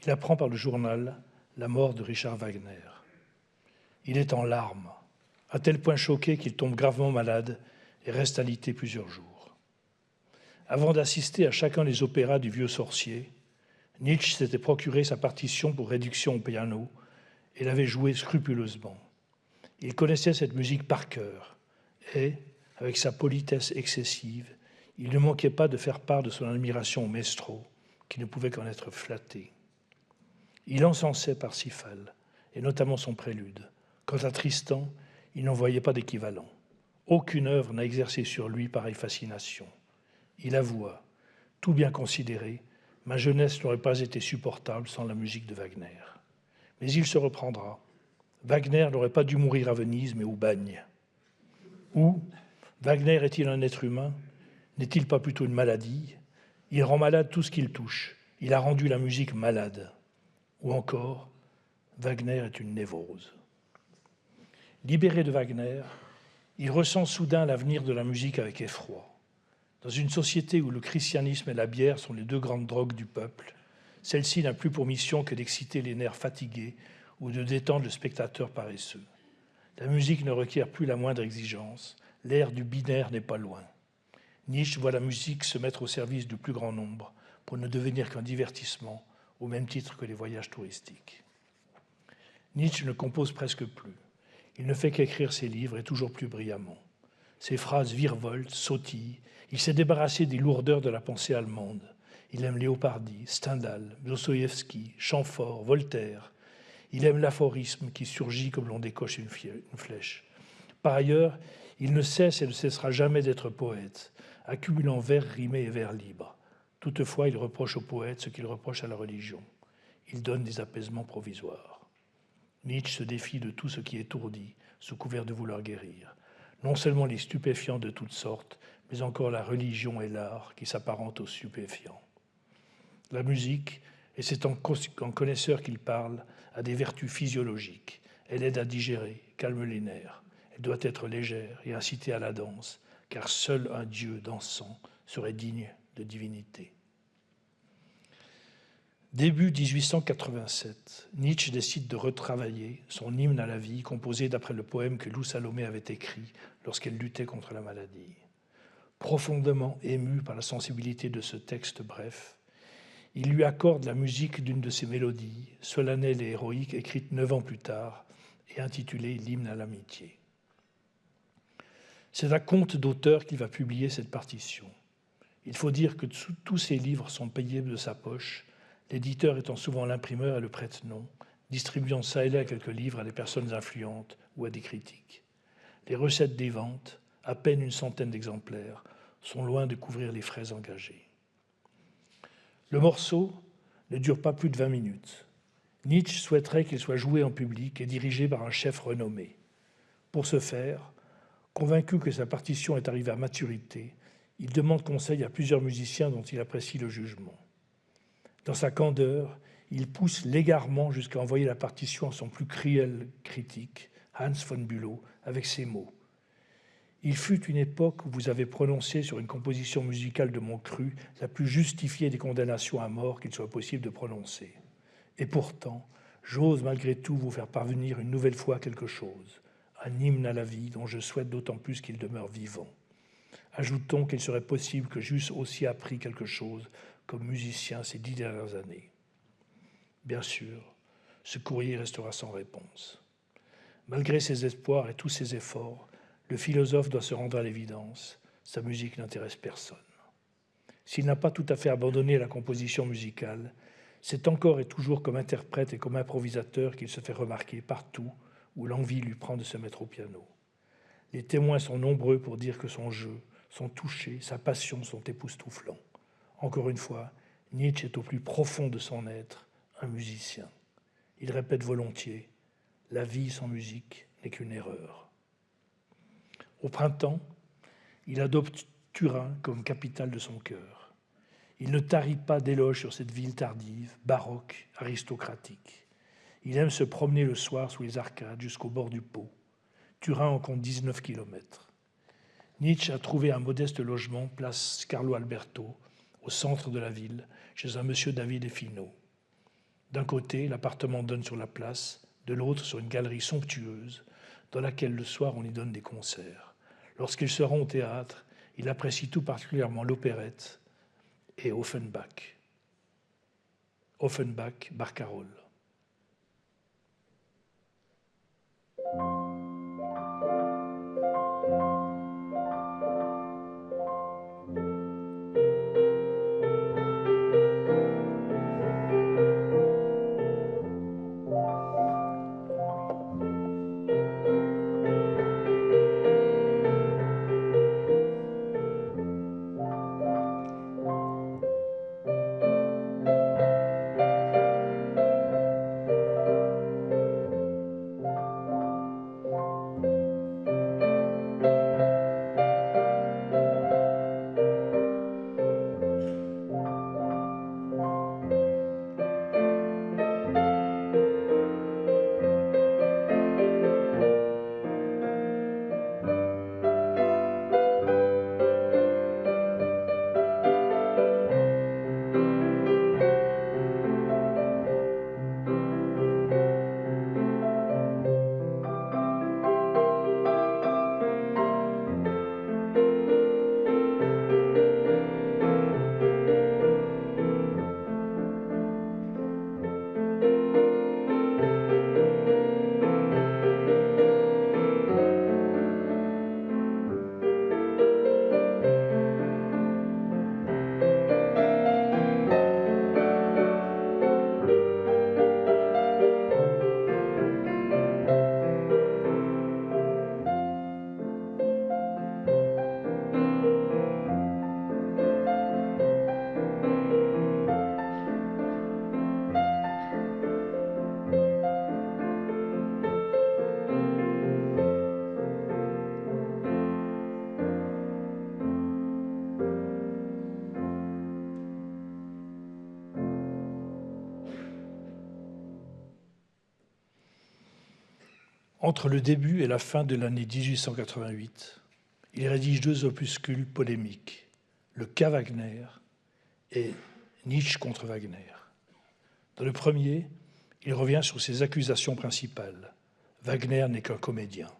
Il apprend par le journal la mort de Richard Wagner. Il est en larmes, à tel point choqué qu'il tombe gravement malade et reste alité plusieurs jours. Avant d'assister à chacun des opéras du vieux sorcier, Nietzsche s'était procuré sa partition pour réduction au piano et l'avait jouée scrupuleusement. Il connaissait cette musique par cœur et, avec sa politesse excessive, il ne manquait pas de faire part de son admiration au maestro, qui ne pouvait qu'en être flatté. Il encensait Parsifal, et notamment son prélude. Quant à Tristan, il n'en voyait pas d'équivalent. Aucune œuvre n'a exercé sur lui pareille fascination. Il avoua, tout bien considéré, ma jeunesse n'aurait pas été supportable sans la musique de Wagner. Mais il se reprendra. Wagner n'aurait pas dû mourir à Venise, mais au bagne. Ou, Wagner est-il un être humain ? N'est-il pas plutôt une maladie ? Il rend malade tout ce qu'il touche. Il a rendu la musique malade. Ou encore, Wagner est une névrose. Libéré de Wagner, il ressent soudain l'avenir de la musique avec effroi. Dans une société où le christianisme et la bière sont les deux grandes drogues du peuple, celle-ci n'a plus pour mission que d'exciter les nerfs fatigués ou de détendre le spectateur paresseux. La musique ne requiert plus la moindre exigence. L'ère du binaire n'est pas loin. Nietzsche voit la musique se mettre au service du plus grand nombre pour ne devenir qu'un divertissement, au même titre que les voyages touristiques. Nietzsche ne compose presque plus. Il ne fait qu'écrire ses livres et toujours plus brillamment. Ses phrases virevoltent, sautillent. Il s'est débarrassé des lourdeurs de la pensée allemande. Il aime Léopardi, Stendhal, Dostoïevski, Chamfort, Voltaire. Il aime l'aphorisme qui surgit comme l'on décoche une flèche. Par ailleurs, il ne cesse et ne cessera jamais d'être poète, accumulant vers rimés et vers libres. Toutefois, il reproche aux poètes ce qu'il reproche à la religion. Il donne des apaisements provisoires. Nietzsche se défie de tout ce qui étourdit, sous couvert de vouloir guérir. Non seulement les stupéfiants de toutes sortes, mais encore la religion et l'art qui s'apparentent aux stupéfiants. La musique, et c'est en connaisseur qu'il parle, a des vertus physiologiques. Elle aide à digérer, calme les nerfs. Elle doit être légère et inciter à la danse, car seul un Dieu dansant serait digne de divinité. Début 1887, Nietzsche décide de retravailler son hymne à la vie, composé d'après le poème que Lou Salomé avait écrit lorsqu'elle luttait contre la maladie. Profondément ému par la sensibilité de ce texte bref, il lui accorde la musique d'une de ses mélodies, solennelle et héroïque, écrite 9 ans plus tard et intitulée « L'hymne à l'amitié ». C'est à compte d'auteur qu'il va publier cette partition. Il faut dire que tous ses livres sont payés de sa poche, l'éditeur étant souvent l'imprimeur et le prête-nom, distribuant ça et là quelques livres à des personnes influentes ou à des critiques. Les recettes des ventes, à peine une centaine d'exemplaires, sont loin de couvrir les frais engagés. Le morceau ne dure pas plus de 20 minutes. Nietzsche souhaiterait qu'il soit joué en public et dirigé par un chef renommé. Pour ce faire, convaincu que sa partition est arrivée à maturité, il demande conseil à plusieurs musiciens dont il apprécie le jugement. Dans sa candeur, il pousse l'égarement jusqu'à envoyer la partition à son plus cruel critique, Hans von Bülow, avec ces mots. « Il fut une époque où vous avez prononcé sur une composition musicale de mon cru la plus justifiée des condamnations à mort qu'il soit possible de prononcer. Et pourtant, j'ose malgré tout vous faire parvenir une nouvelle fois quelque chose, un hymne à la vie dont je souhaite d'autant plus qu'il demeure vivant. Ajoutons qu'il serait possible que j'eusse aussi appris quelque chose comme musicien ces 10 dernières années. » Bien sûr, ce courrier restera sans réponse. Malgré ses espoirs et tous ses efforts, le philosophe doit se rendre à l'évidence, sa musique n'intéresse personne. S'il n'a pas tout à fait abandonné la composition musicale, c'est encore et toujours comme interprète et comme improvisateur qu'il se fait remarquer partout où l'envie lui prend de se mettre au piano. Les témoins sont nombreux pour dire que son jeu, son toucher, sa passion sont époustouflants. Encore une fois, Nietzsche est au plus profond de son être un musicien. Il répète volontiers « La vie sans musique n'est qu'une erreur ». Au printemps, il adopte Turin comme capitale de son cœur. Il ne tarit pas d'éloges sur cette ville tardive, baroque, aristocratique. Il aime se promener le soir sous les arcades jusqu'au bord du Pô. Turin en compte 19 kilomètres. Nietzsche a trouvé un modeste logement, place Carlo Alberto, au centre de la ville, chez un monsieur David Effinot. D'un côté, l'appartement donne sur la place, de l'autre sur une galerie somptueuse, dans laquelle le soir on y donne des concerts. Lorsqu'il se rend au théâtre, il apprécie tout particulièrement l'opérette et Offenbach. Offenbach, Barcarolle. Entre le début et la fin de l'année 1888, il rédige 2 opuscules polémiques, Le cas Wagner et Nietzsche contre Wagner. Dans le premier, il revient sur ses accusations principales. Wagner n'est qu'un comédien.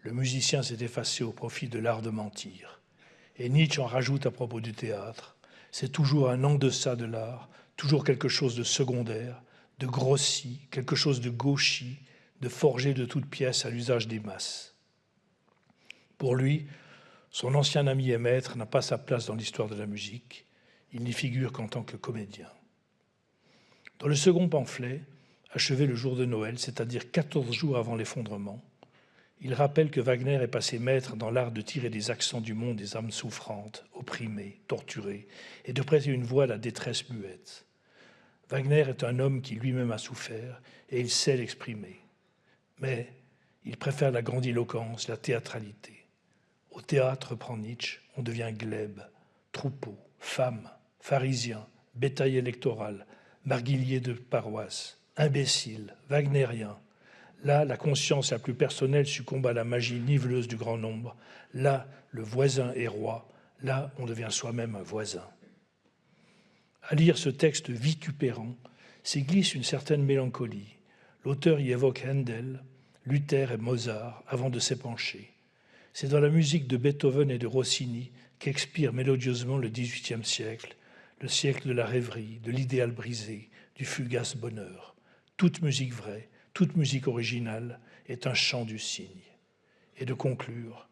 Le musicien s'est effacé au profit de l'art de mentir. Et Nietzsche en rajoute à propos du théâtre. C'est toujours un en deçà de l'art, toujours quelque chose de secondaire, de grossi, quelque chose de gauchi, de forgé de toutes pièces à l'usage des masses. Pour lui, son ancien ami et maître n'a pas sa place dans l'histoire de la musique. Il n'y figure qu'en tant que comédien. Dans le second pamphlet, achevé le jour de Noël, c'est-à-dire 14 jours avant l'effondrement, il rappelle que Wagner est passé maître dans l'art de tirer des accents du monde des âmes souffrantes, opprimées, torturées, et de prêter une voix à la détresse muette. Wagner est un homme qui lui-même a souffert, et il sait l'exprimer. Mais il préfère la grandiloquence, la théâtralité. Au théâtre, reprend Nietzsche, on devient glaive, troupeau, femme, pharisien, bétail électoral, marguillier de paroisse, imbécile, wagnérien. Là, la conscience la plus personnelle succombe à la magie niveleuse du grand nombre. Là, le voisin est roi. Là, on devient soi-même un voisin. À lire ce texte vitupérant, s'y glisse une certaine mélancolie. L'auteur y évoque Handel, Luther et Mozart avant de s'épancher. C'est dans la musique de Beethoven et de Rossini qu'expire mélodieusement le XVIIIe siècle, le siècle de la rêverie, de l'idéal brisé, du fugace bonheur. Toute musique vraie, toute musique originale est un chant du cygne. Et de conclure,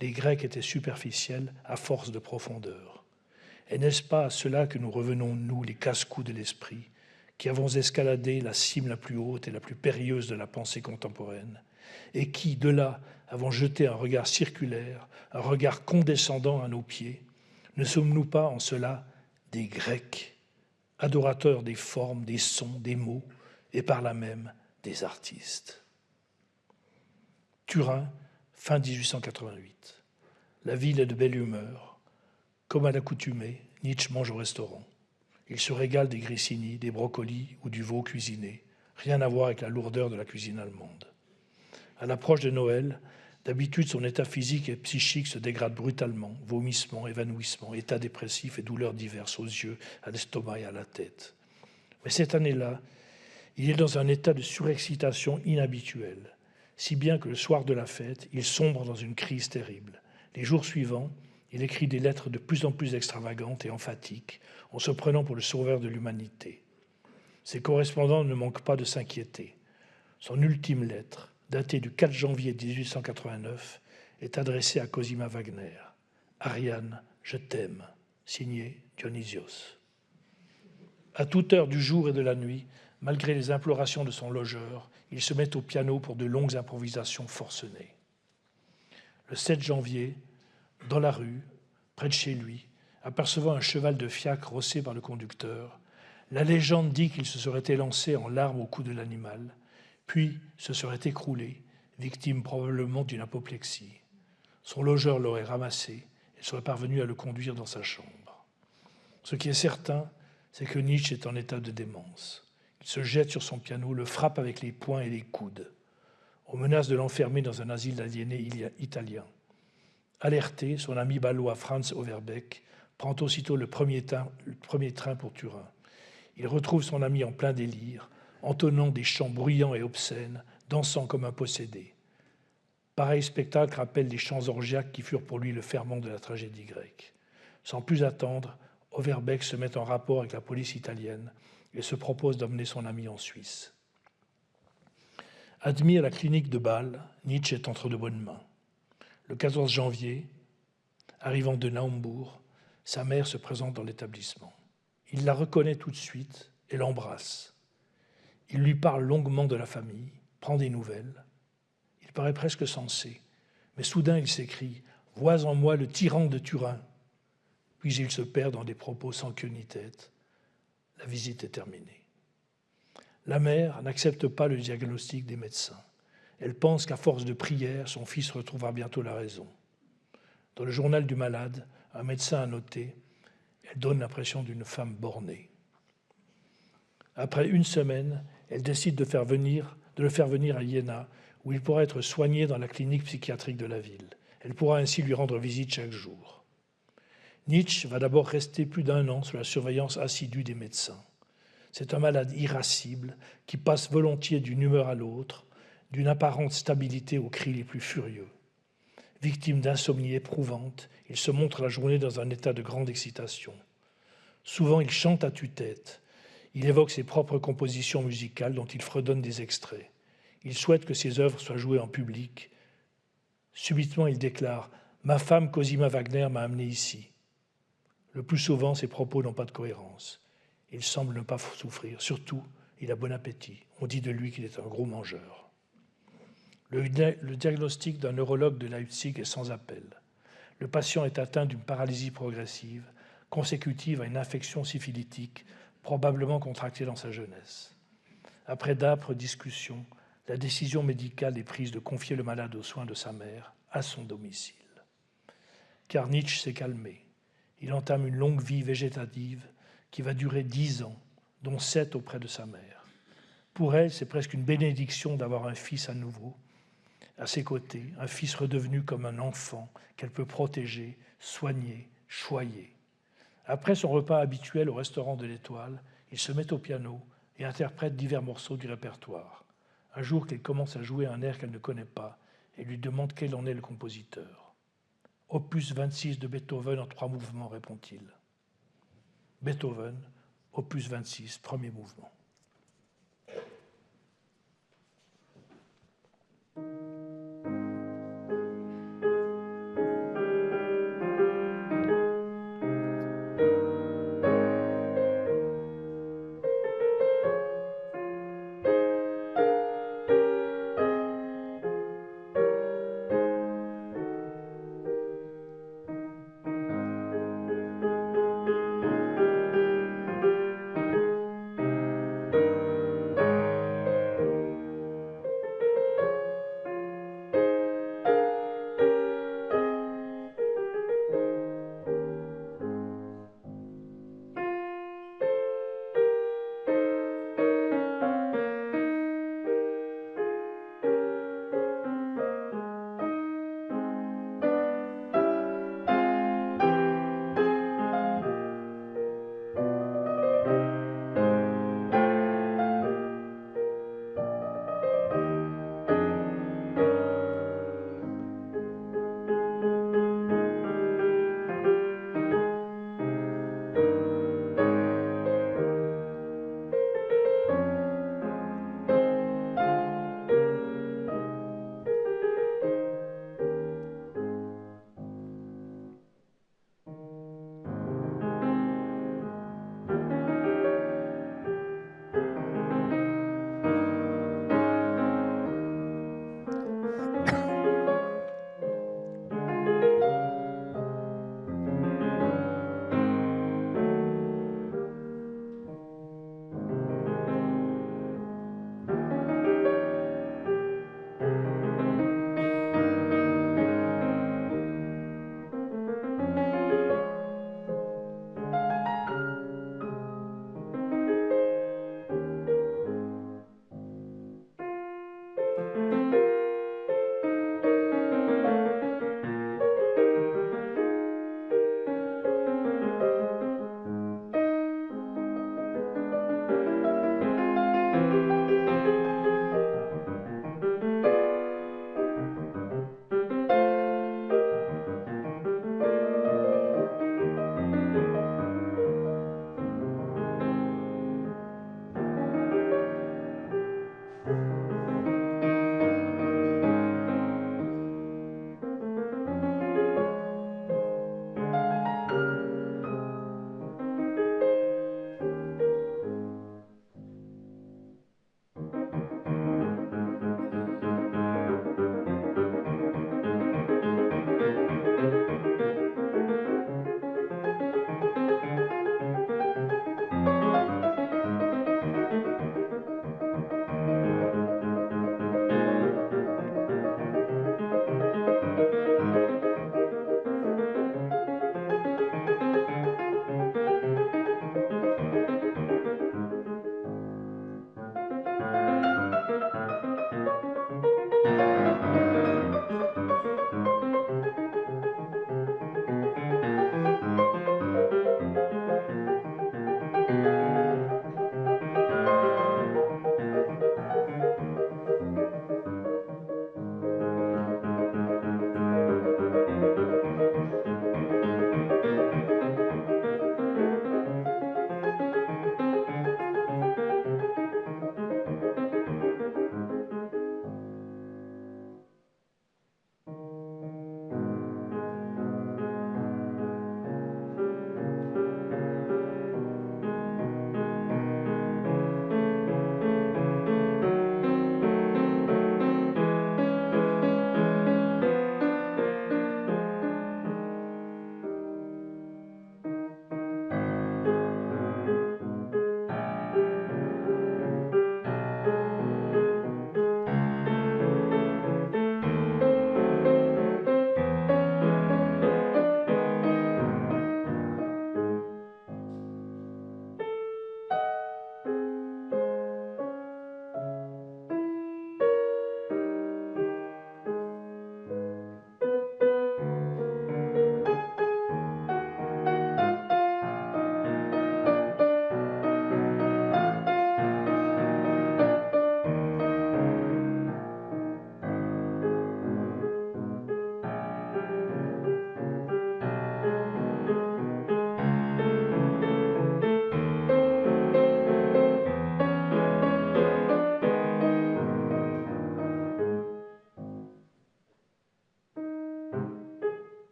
les Grecs étaient superficiels à force de profondeur. Et n'est-ce pas à cela que nous revenons, nous, les casse-cous de l'esprit, qui avons escaladé la cime la plus haute et la plus périlleuse de la pensée contemporaine, et qui, de là, avons jeté un regard circulaire, un regard condescendant à nos pieds? Ne sommes-nous pas en cela des Grecs, adorateurs des formes, des sons, des mots, et par là même des artistes? Turin, fin 1888. La ville est de belle humeur. Comme à l'accoutumée, Nietzsche mange au restaurant. Il se régale des grissini, des brocolis ou du veau cuisiné. Rien à voir avec la lourdeur de la cuisine allemande. À l'approche de Noël, d'habitude, son état physique et psychique se dégrade brutalement. Vomissements, évanouissements, états dépressifs et douleurs diverses aux yeux, à l'estomac et à la tête. Mais cette année-là, il est dans un état de surexcitation inhabituel, si bien que le soir de la fête, il sombre dans une crise terrible. Les jours suivants, il écrit des lettres de plus en plus extravagantes et emphatiques, en se prenant pour le sauveur de l'humanité. Ses correspondants ne manquent pas de s'inquiéter. Son ultime lettre, datée du 4 janvier 1889, est adressée à Cosima Wagner. « Ariane, je t'aime », signé Dionysios. À toute heure du jour et de la nuit, malgré les implorations de son logeur, il se met au piano pour de longues improvisations forcenées. Le 7 janvier, dans la rue, près de chez lui, apercevant un cheval de fiacre rossé par le conducteur, la légende dit qu'il se serait élancé en larmes au cou de l'animal, puis se serait écroulé, victime probablement d'une apoplexie. Son logeur l'aurait ramassé et serait parvenu à le conduire dans sa chambre. Ce qui est certain, c'est que Nietzsche est en état de démence. Il se jette sur son piano, le frappe avec les poings et les coudes. On menace de l'enfermer dans un asile d'aliénés italien. Alerté, son ami bâlois Franz Overbeck prend aussitôt le premier train pour Turin. Il retrouve son ami en plein délire, entonnant des chants bruyants et obscènes, dansant comme un possédé. Pareil spectacle rappelle les chants orgiaques qui furent pour lui le ferment de la tragédie grecque. Sans plus attendre, Overbeck se met en rapport avec la police italienne et se propose d'emmener son ami en Suisse. Admis à la clinique de Bâle, Nietzsche est entre de bonnes mains. Le 14 janvier, arrivant de Naumbourg, sa mère se présente dans l'établissement. Il la reconnaît tout de suite et l'embrasse. Il lui parle longuement de la famille, prend des nouvelles. Il paraît presque sensé, mais soudain il s'écrie « Vois en moi le tyran de Turin !» Puis il se perd dans des propos sans queue ni tête. La visite est terminée. La mère n'accepte pas le diagnostic des médecins. Elle pense qu'à force de prières, son fils retrouvera bientôt la raison. Dans le journal du malade, un médecin a noté « Elle donne l'impression d'une femme bornée ». Après une semaine, elle décide de le faire venir à Iéna, où il pourra être soigné dans la clinique psychiatrique de la ville. Elle pourra ainsi lui rendre visite chaque jour. Nietzsche va d'abord rester plus d'1 an sous la surveillance assidue des médecins. C'est un malade irascible qui passe volontiers d'une humeur à l'autre, d'une apparente stabilité aux cris les plus furieux. Victime d'insomnie éprouvante, il se montre la journée dans un état de grande excitation. Souvent, il chante à tue-tête. Il évoque ses propres compositions musicales dont il fredonne des extraits. Il souhaite que ses œuvres soient jouées en public. Subitement, il déclare « Ma femme Cosima Wagner m'a amené ici ». Le plus souvent, ses propos n'ont pas de cohérence. Il semble ne pas souffrir. Surtout, il a bon appétit. On dit de lui qu'il est un gros mangeur. Le diagnostic d'un neurologue de Leipzig est sans appel. Le patient est atteint d'une paralysie progressive, consécutive à une infection syphilitique, probablement contractée dans sa jeunesse. Après d'âpres discussions, la décision médicale est prise de confier le malade aux soins de sa mère, à son domicile. Car Nietzsche s'est calmé. Il entame une longue vie végétative qui va durer 10 ans, dont 7 auprès de sa mère. Pour elle, c'est presque une bénédiction d'avoir un fils à nouveau, à ses côtés, un fils redevenu comme un enfant qu'elle peut protéger, soigner, choyer. Après son repas habituel au restaurant de l'Étoile, il se met au piano et interprète divers morceaux du répertoire. Un jour qu'elle commence à jouer un air qu'elle ne connaît pas et lui demande quel en est le compositeur. « Opus 26 de Beethoven en 3 mouvements », répond-il. Beethoven, opus 26, premier mouvement.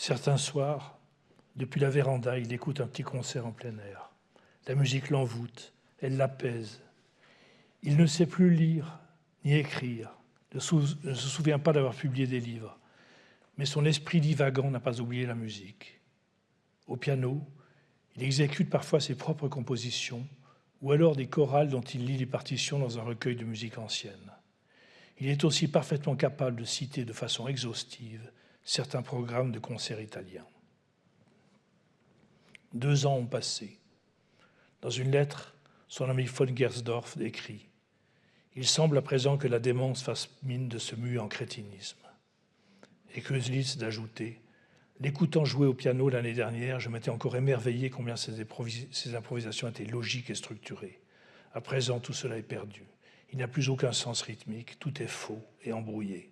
Certains soirs, depuis la véranda, il écoute un petit concert en plein air. La musique l'envoûte, elle l'apaise. Il ne sait plus lire ni écrire, ne se souvient pas d'avoir publié des livres, mais son esprit divagant n'a pas oublié la musique. Au piano, il exécute parfois ses propres compositions ou alors des chorales dont il lit les partitions dans un recueil de musique ancienne. Il est aussi parfaitement capable de citer de façon exhaustive certains programmes de concerts italiens. 2 ans ont passé. Dans une lettre, son ami von Gersdorff écrit « Il semble à présent que la démence fasse mine de se muer en crétinisme. » Et Köselitz d'ajouter « L'écoutant jouer au piano l'année dernière, je m'étais encore émerveillé combien ses improvisations étaient logiques et structurées. À présent, tout cela est perdu. Il n'y a plus aucun sens rythmique, tout est faux et embrouillé. »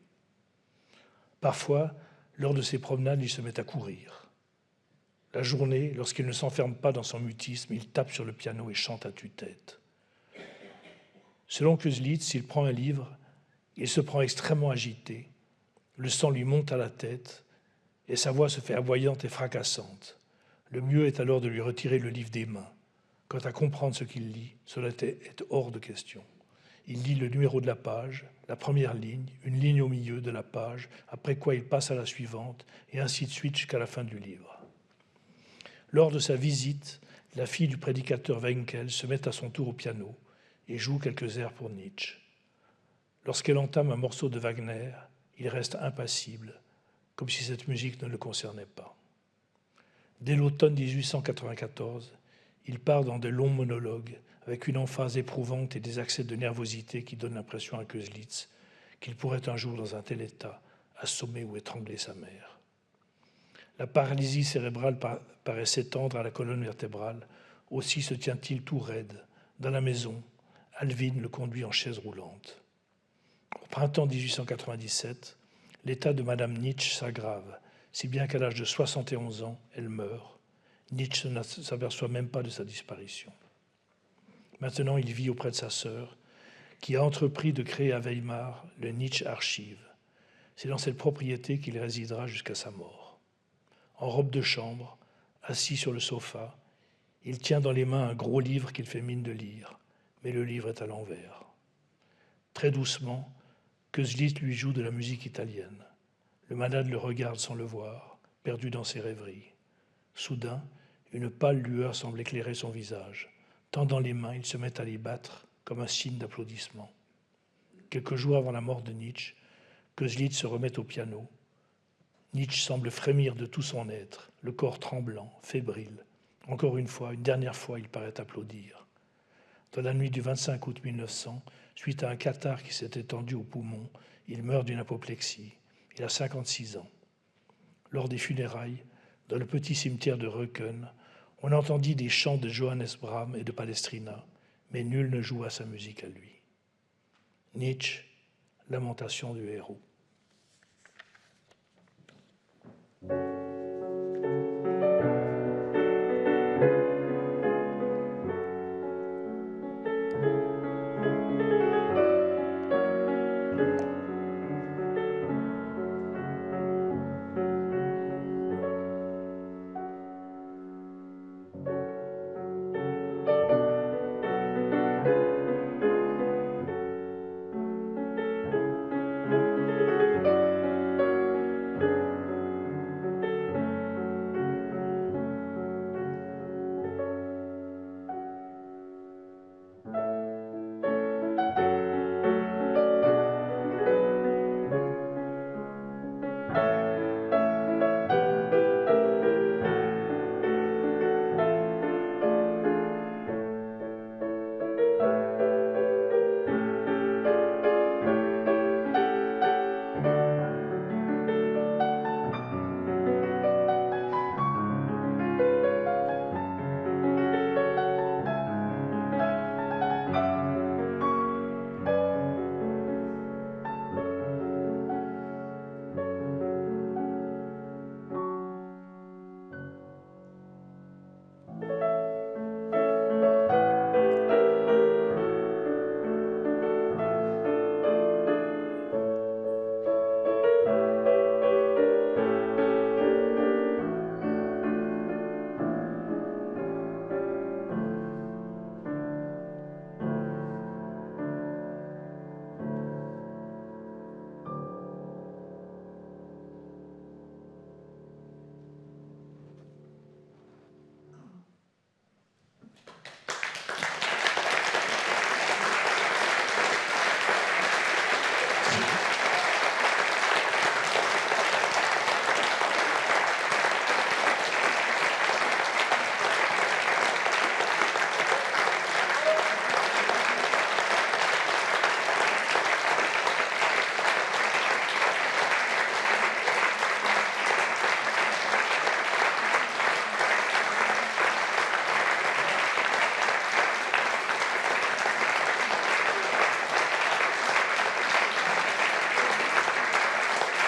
Parfois, lors de ses promenades, il se met à courir. La journée, lorsqu'il ne s'enferme pas dans son mutisme, il tape sur le piano et chante à tue-tête. Selon Köselitz, s'il prend un livre, il se prend extrêmement agité, le sang lui monte à la tête et sa voix se fait aboyante et fracassante. Le mieux est alors de lui retirer le livre des mains. Quant à comprendre ce qu'il lit, cela est hors de question. Il lit le numéro de la page, la première ligne, une ligne au milieu de la page, après quoi il passe à la suivante, et ainsi de suite jusqu'à la fin du livre. Lors de sa visite, la fille du prédicateur Wenkel se met à son tour au piano et joue quelques airs pour Nietzsche. Lorsqu'elle entame un morceau de Wagner, il reste impassible, comme si cette musique ne le concernait pas. Dès l'automne 1894, il part dans de longs monologues avec une emphase éprouvante et des accès de nervosité qui donnent l'impression à Köselitz qu'il pourrait un jour, dans un tel état, assommer ou étrangler sa mère. La paralysie cérébrale paraît s'étendre à la colonne vertébrale, aussi se tient-il tout raide. Dans la maison, Alvin le conduit en chaise roulante. Au printemps 1897, l'état de Madame Nietzsche s'aggrave, si bien qu'à l'âge de 71 ans, elle meurt. Nietzsche ne s'aperçoit même pas de sa disparition. Maintenant, il vit auprès de sa sœur, qui a entrepris de créer à Weimar le Nietzsche Archive. C'est dans cette propriété qu'il résidera jusqu'à sa mort. En robe de chambre, assis sur le sofa, il tient dans les mains un gros livre qu'il fait mine de lire, mais le livre est à l'envers. Très doucement, Köselitz lui joue de la musique italienne. Le malade le regarde sans le voir, perdu dans ses rêveries. Soudain, une pâle lueur semble éclairer son visage. Tendant les mains, il se met à les battre comme un signe d'applaudissement. Quelques jours avant la mort de Nietzsche, Köselitz se remet au piano. Nietzsche semble frémir de tout son être, le corps tremblant, fébrile. Encore une fois, une dernière fois, il paraît applaudir. Dans la nuit du 25 août 1900, suite à un catarrhe qui s'est étendu aux poumons, il meurt d'une apoplexie. Il a 56 ans. Lors des funérailles, dans le petit cimetière de Röcken, on entendit des chants de Johannes Brahms et de Palestrina, mais nul ne joua sa musique à lui. Nietzsche, lamentation du héros.